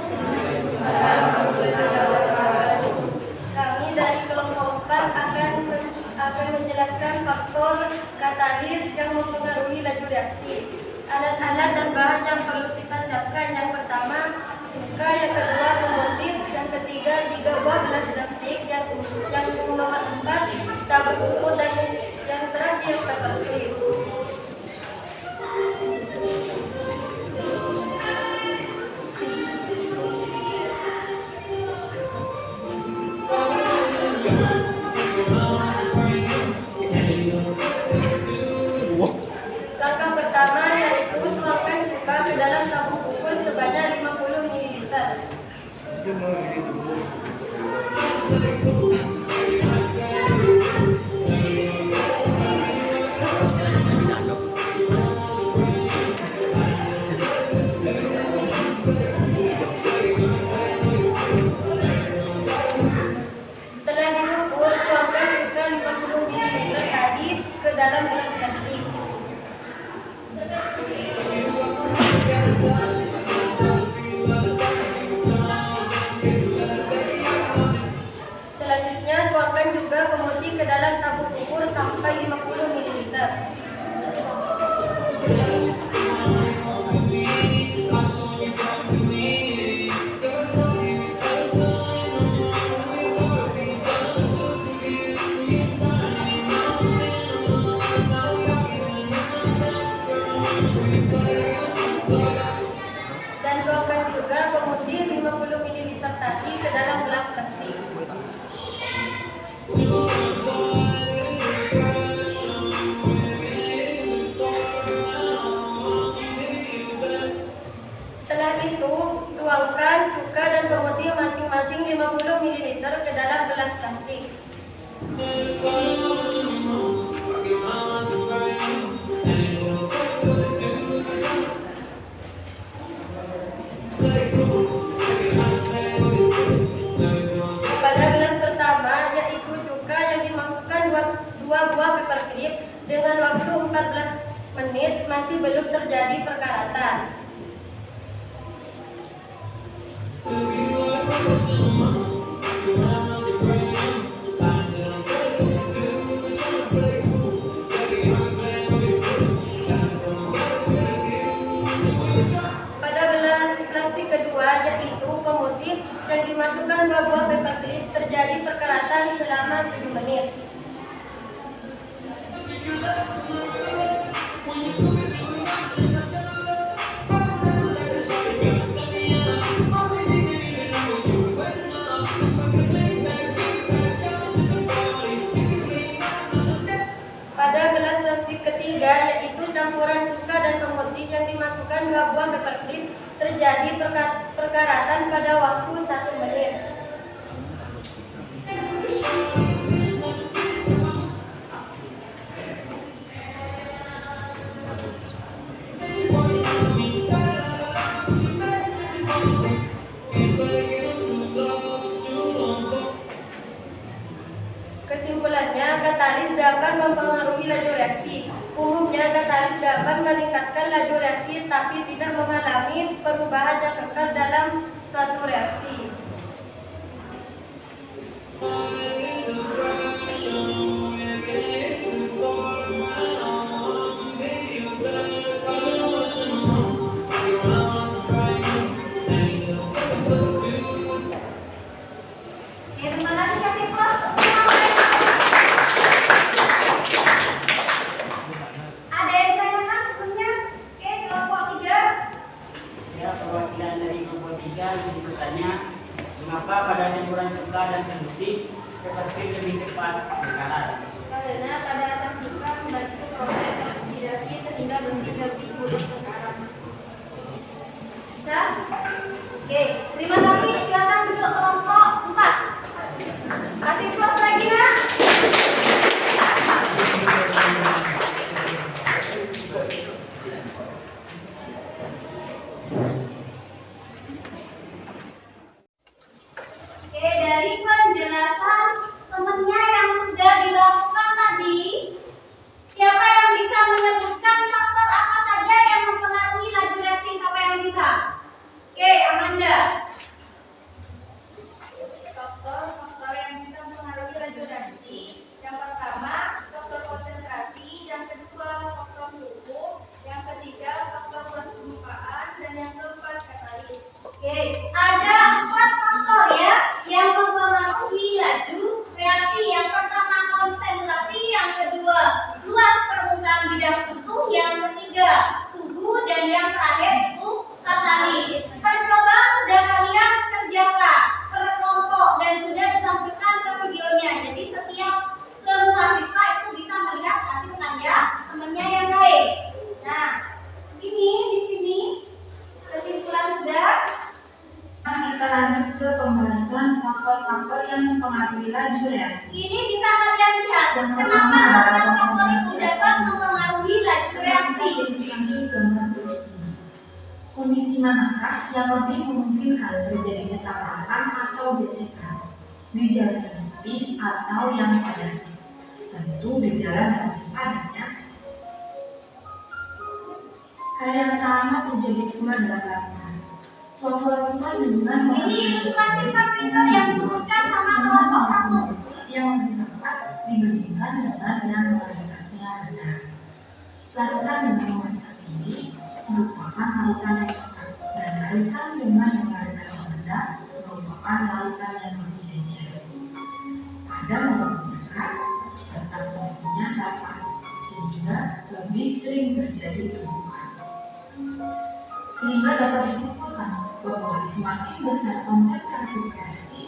Kami dari kelompok 4 akan menjelaskan faktor katalis yang mempengaruhi laju reaksi. Alat-alat dan bahan yang perlu kita siapkan yang pertama cuka, yang kedua pemutih, yang ketiga 3 buah gelas plastik, yang nomor 4 tabung ukur, dan yang terakhir paper clip. Langkah pertama yaitu tuangkan cuka ke dalam tabung ukur sebanyak 50 ml. Setelah diukur, tuangkan cuka 50 ml tadi ke dalam gelas plastik. Selanjutnya, tuangkan juga pemutih ke dalam tabung ukur sampai 50 ml. Dan tuangkan juga pemutih 50 ml tadi ke dalam gelas plastik. Setelah itu, tuangkan cuka dan pemutih masing-masing 50 ml ke dalam gelas plastik. Pada gelas pertama, yaitu cuka yang dimasukkan 2 buah paperclip dengan waktu 14 menit masih belum terjadi perkaratan. Pada gelas plastik kedua, yaitu pemutih yang dimasukkan 2 buah paperclip terjadi perkaratan selama 7 menit. Pada gelas plastik ketiga, yaitu campuran cuka dan pemutih yang dimasukkan 2 buah paperclip terjadi perkaratan pada waktu 1 menit. Kesimpulannya, katalis dapat mempengaruhi laju reaksi. Umumnya, katalis dapat meningkatkan laju reaksi tapi tidak mengalami perubahan yang kekal dalam suatu reaksi. Terima kasih kasih plus. Ada yang ditanyakan sebelumnya? Oke, kelompok 3. Ya, perwakilan dari kelompok 3 ingin bertanya, mengapa pada campuran cuka dan pemutih seperti lebih cepat berkarat? Karena pada asam cuka membantu proses oksidasi sehingga besi lebih mudah berkarat. Bisa? Oke, terima kasih. Silakan duduk kelompok 4. Kasih plus lagi, Nak. Oke, dari penjelasan temennya yang sudah dilakukan tadi, siapa yang bisa menyebutkan faktor apa saja yang mempengaruhi laju reaksi? Siapa yang bisa? Oke, Amanda. lanjut ke pembahasan faktor-faktor yang mempengaruhi laju reaksi. Ini bisa kalian lihat kenapa faktor itu dapat mempengaruhi laju reaksi. Kondisi manakah yang lebih memungkinkan terjadinya tabrakan atau gesekan? Gejala yang sepi atau yang padat? Tentu gejala yang padat ya. Hal yang sama terjadi pula dalam laporan. Suatu laporan dengan Ini ilustrasi partikel yang disebutkan sama kelompok 1. yang lebih tepat dibandingkan dengan yang kualitasnya rendah. Larutan dengan kualitas tinggi merupakan lautan yang cepat, dan larutan dengan kualitas rendah merupakan lautan yang lebih encer. Pada waktu dekat, letak waktunya dapat, sehingga lebih sering terjadi tumbukan. Sehingga dapat disimpulkan bahwa semakin besar konsentrasi reaksi,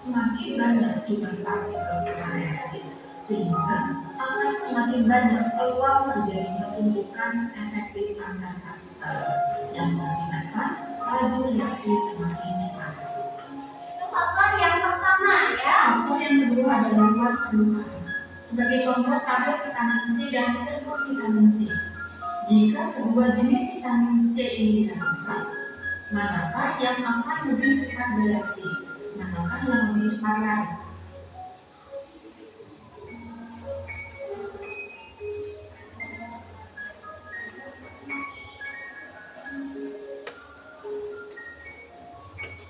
semakin banyak jumlah partikel reaksi, sehingga akan semakin banyak peluang terjadinya tumbukan efektif antar partikel yang mengakibatkan laju reaksi semakin cepat. Itu faktor yang pertama ya. Faktor yang kedua adalah luas permukaan. Sebagai contoh tablet vitamin C dan serbuk vitamin C. Jika kedua jenis vitamin C ini dilakukan, manakah yang akan lebih cepat bereaksi? Manakah yang lebih cepat lari?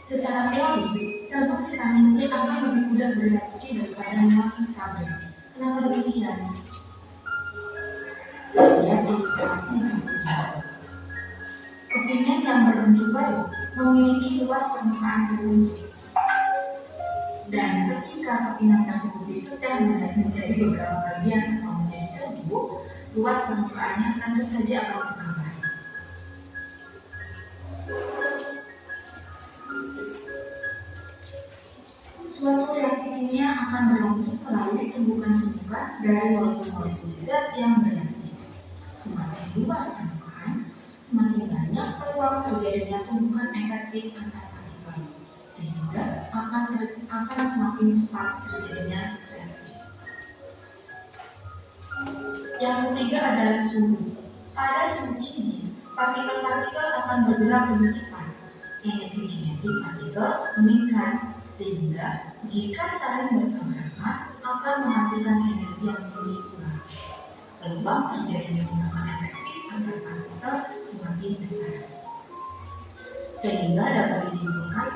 Secara teori, serbuk vitamin C akan lebih mudah bereaksi daripada yang tablet. Kenapa demikian? Ya, ilustrasi berikutnya. Kepingan yang berbentuk baru memiliki luas permukaan tertentu. Dan ketika kepingan tersebut dipecah menjadi beberapa bagian atau menjadi serbuk, luas permukaannya tentu saja akan bertambah. Suatu reaksi kimia akan berlangsung melalui tumbukan-tumbukan dari molekul-molekul zat yang bereaksi. Semakin luas permukaan, semakin banyak peluang terjadinya tumbukan efektif antar partikel, sehingga akan semakin cepat terjadinya reaksi. Yang ketiga adalah suhu. Pada suhu tinggi, partikel-partikel akan bergerak lebih cepat. Energi kinetik partikel meningkat, sehingga jika saling bertabrakan akan menghasilkan energi yang tinggi pula. Peluang terjadinya tumbukan efektif antar partikel semakin besar. Sehingga dapat disimpulkan,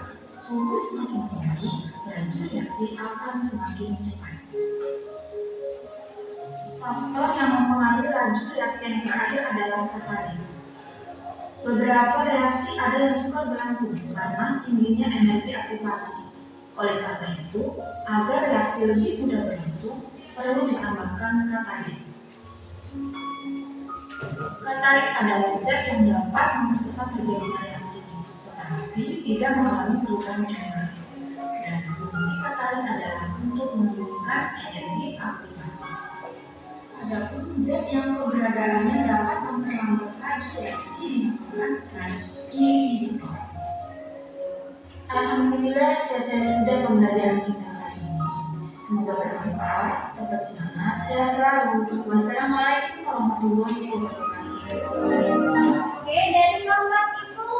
suhu semakin tinggi, laju reaksi akan semakin cepat. Faktor yang mempengaruhi laju reaksi yang terakhir adalah katalis. Beberapa reaksi ada yang sukar berlangsung karena tingginya energi aktivasi. Oleh karena itu, agar reaksi lebih mudah berlangsung, perlu ditambahkan katalis. Katalis adalah zat yang dapat mempercepat terjadinya reaksi, tetapi tidak mengalami perubahan jumlah. Dan fungsi katalis adalah untuk menurunkan energi aktivasi. Adapun zat yang keberadaannya dapat memperlambat laju reaksi dinamakan inhibitor. Alhamdulillah selesai sudah pembelajaran kita kali ini. Semoga bermanfaat, tetap semangat, sehat selalu. Wassalamualaikum warahmatullahi wabarakatuh. Oke, dari kelompok itu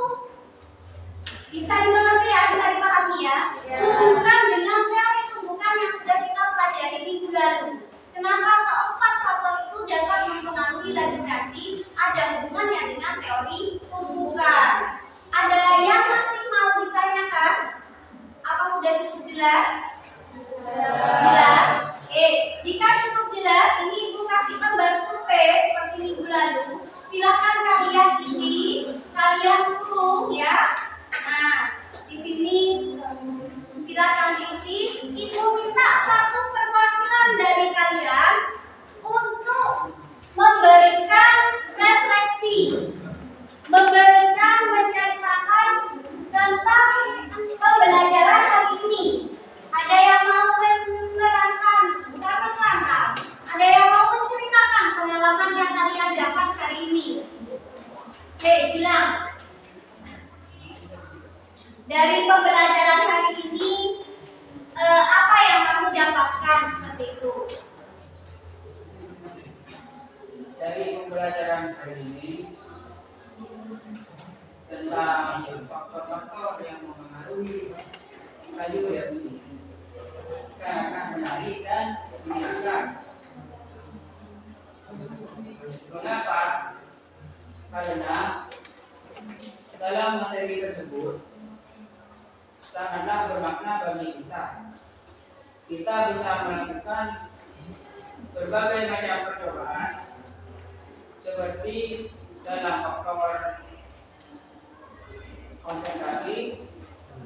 bisa dimengerti ya, bisa dipahami ya. Hubungkan dengan teori tumbukan yang sudah kita pelajari minggu lalu. Kenapa keempat faktor itu dapat mempengaruhi laju reaksi? Ada hubungannya dengan teori tumbukan. Ada yang masih mau ditanyakan? Apa sudah cukup jelas? Jelas? Jika cukup jelas, ini Ibu kasih gambar survei seperti minggu lalu. Silakan kalian isi, kalian kurung ya. Nah, di sini silakan diisi. Ibu minta satu perwakilan dari kalian untuk memberikan refleksi, menceritakan tentang pembelajaran hari ini. Ada pembelajaran hari ini apa yang kamu dapatkan seperti itu? Dari pembelajaran hari ini tentang faktor-faktor yang mempengaruhi laju reaksi, kita akan menarik dan mengingatkan. Mengapa? Karena dalam materi tersebut sangatlah bermakna bagi kita. Kita bisa melakukan berbagai macam percobaan seperti dalam faktor konsentrasi,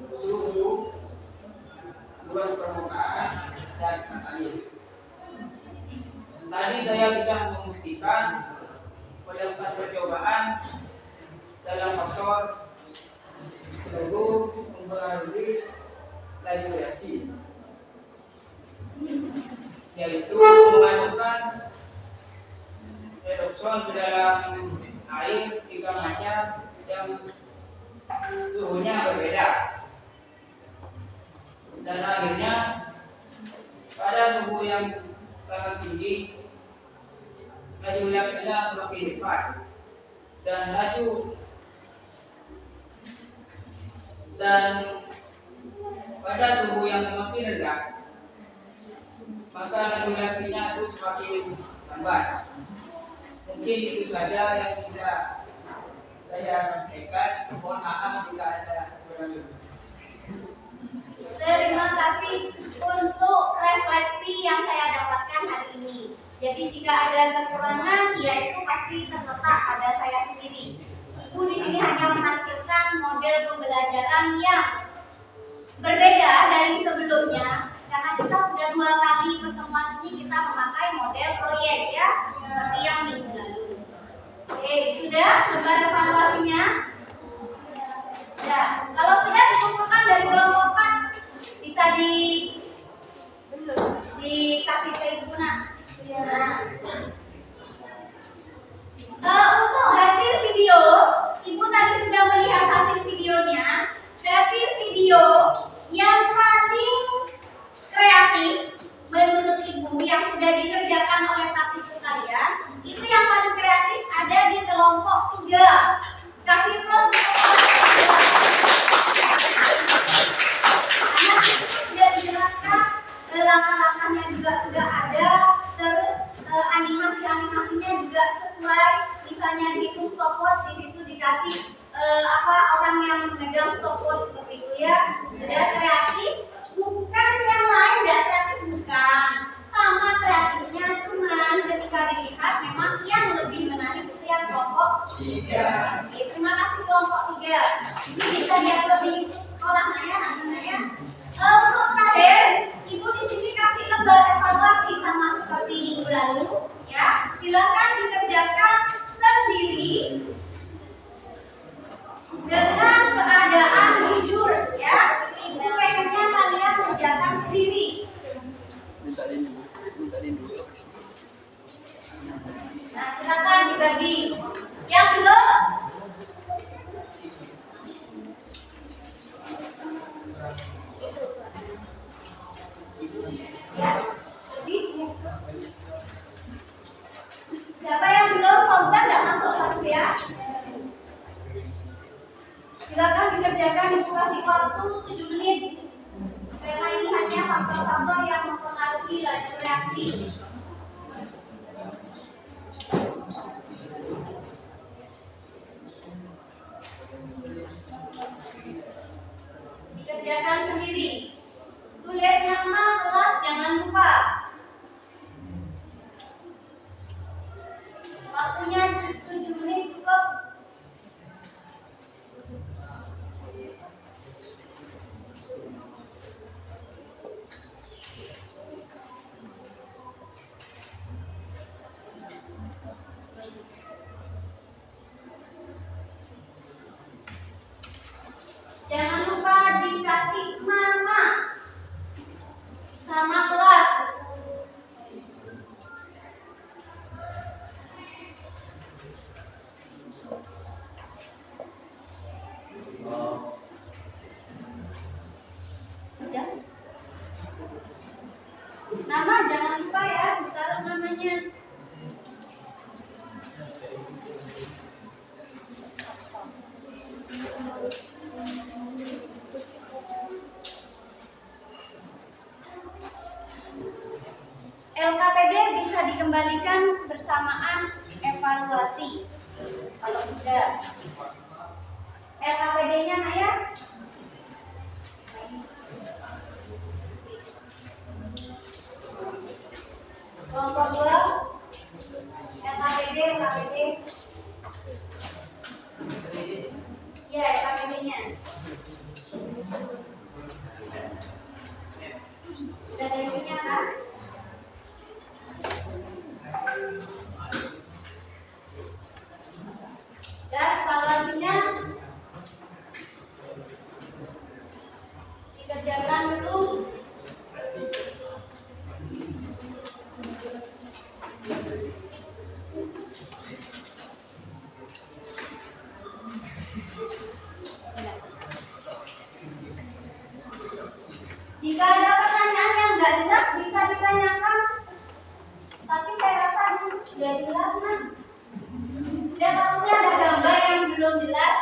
suhu, luas permukaan, dan katalis. Tadi saya sudah membuktikan melakukan percobaan dalam faktor suhu mempengaruhi laju reaksi, yaitu memasukkan redukson ke dalam air 3 macam yang suhunya berbeda, dan akhirnya pada suhu yang sangat tinggi laju reaksinya semakin cepat, dan pada suhu yang semakin rendah maka laju reaksinya itu semakin lambat. Mungkin itu saja yang bisa saya sampaikan. Mohon maaf jika ada kurang lebih. Terima kasih untuk refleksi yang saya dapatkan hari ini. Jadi jika ada kekurangan, ya itu pasti terletak pada saya sendiri. Ibu di sini hanya menampilkan model pembelajaran yang berbeda dari sebelumnya, karena kita sudah 2 kali pertemuan ini kita memakai model proyek ya, seperti yang minggu lalu. Oke, sudah lembar evaluasinya? Ya, kalau sudah dikumpulkan dari kelompok 4 bisa dikasih ke ibu nak. Untuk hasil video, ibu tadi sudah melihat hasil videonya. Hasil video yang paling kreatif menurut ibu yang sudah dikerjakan oleh praktikum kalian, itu yang paling kreatif ada di kelompok 3. Kasih plus sudah dijelaskan, langkah-langkahnya juga sudah ada, terus animasi-animasinya juga sesuai. Misalnya dihitung stopwatch, di situ dikasih orang yang memegang stopwatch seperti itu ya. Sudah kreatif, bukan yang lain tidak kreatif, bukan. Sama kreatifnya, cuman ketika dilihat memang yang lebih menarik itu yang kelompok 3. Terima kasih kelompok 3. Bisa diupload di sekolah saya nantinya ya. Untuk terakhir, ibu di sini kasih lembar evaluasi sama seperti minggu lalu, ya. Silakan dikerjakan sendiri dengan keadaan jujur, ya. Ibu pengennya kalian kerjakan sendiri. Nah, silakan dibagi. Yang belum? Ya, lebih. Siapa yang belum? Fauzan nggak masuk 1 ya. Silakan dikerjakan, ibu kasih waktu 7 menit. Karena ini hanya faktor-faktor yang mempengaruhi laju reaksi. Dikerjakan sendiri. Tulis nama kelas, jangan lupa. Waktunya 7 menit cukup. Jangan lupa dikasih nama sama kelas. Nama jangan lupa ya, ditaruh namanya. LKPD bisa dikembalikan bersamaan evaluasi. Kalau sudah LKPD-nya Naya kelompok 2 LKPD ya LKPD-nya sudah ada isinya kan? Dan evaluasinya dikerjakan dulu. Jika ada pertanyaan yang nggak jelas bisa ditanyakan, tapi saya rasa di sini sudah jelas, Nah. Dan kalau ada gambar yang belum jelas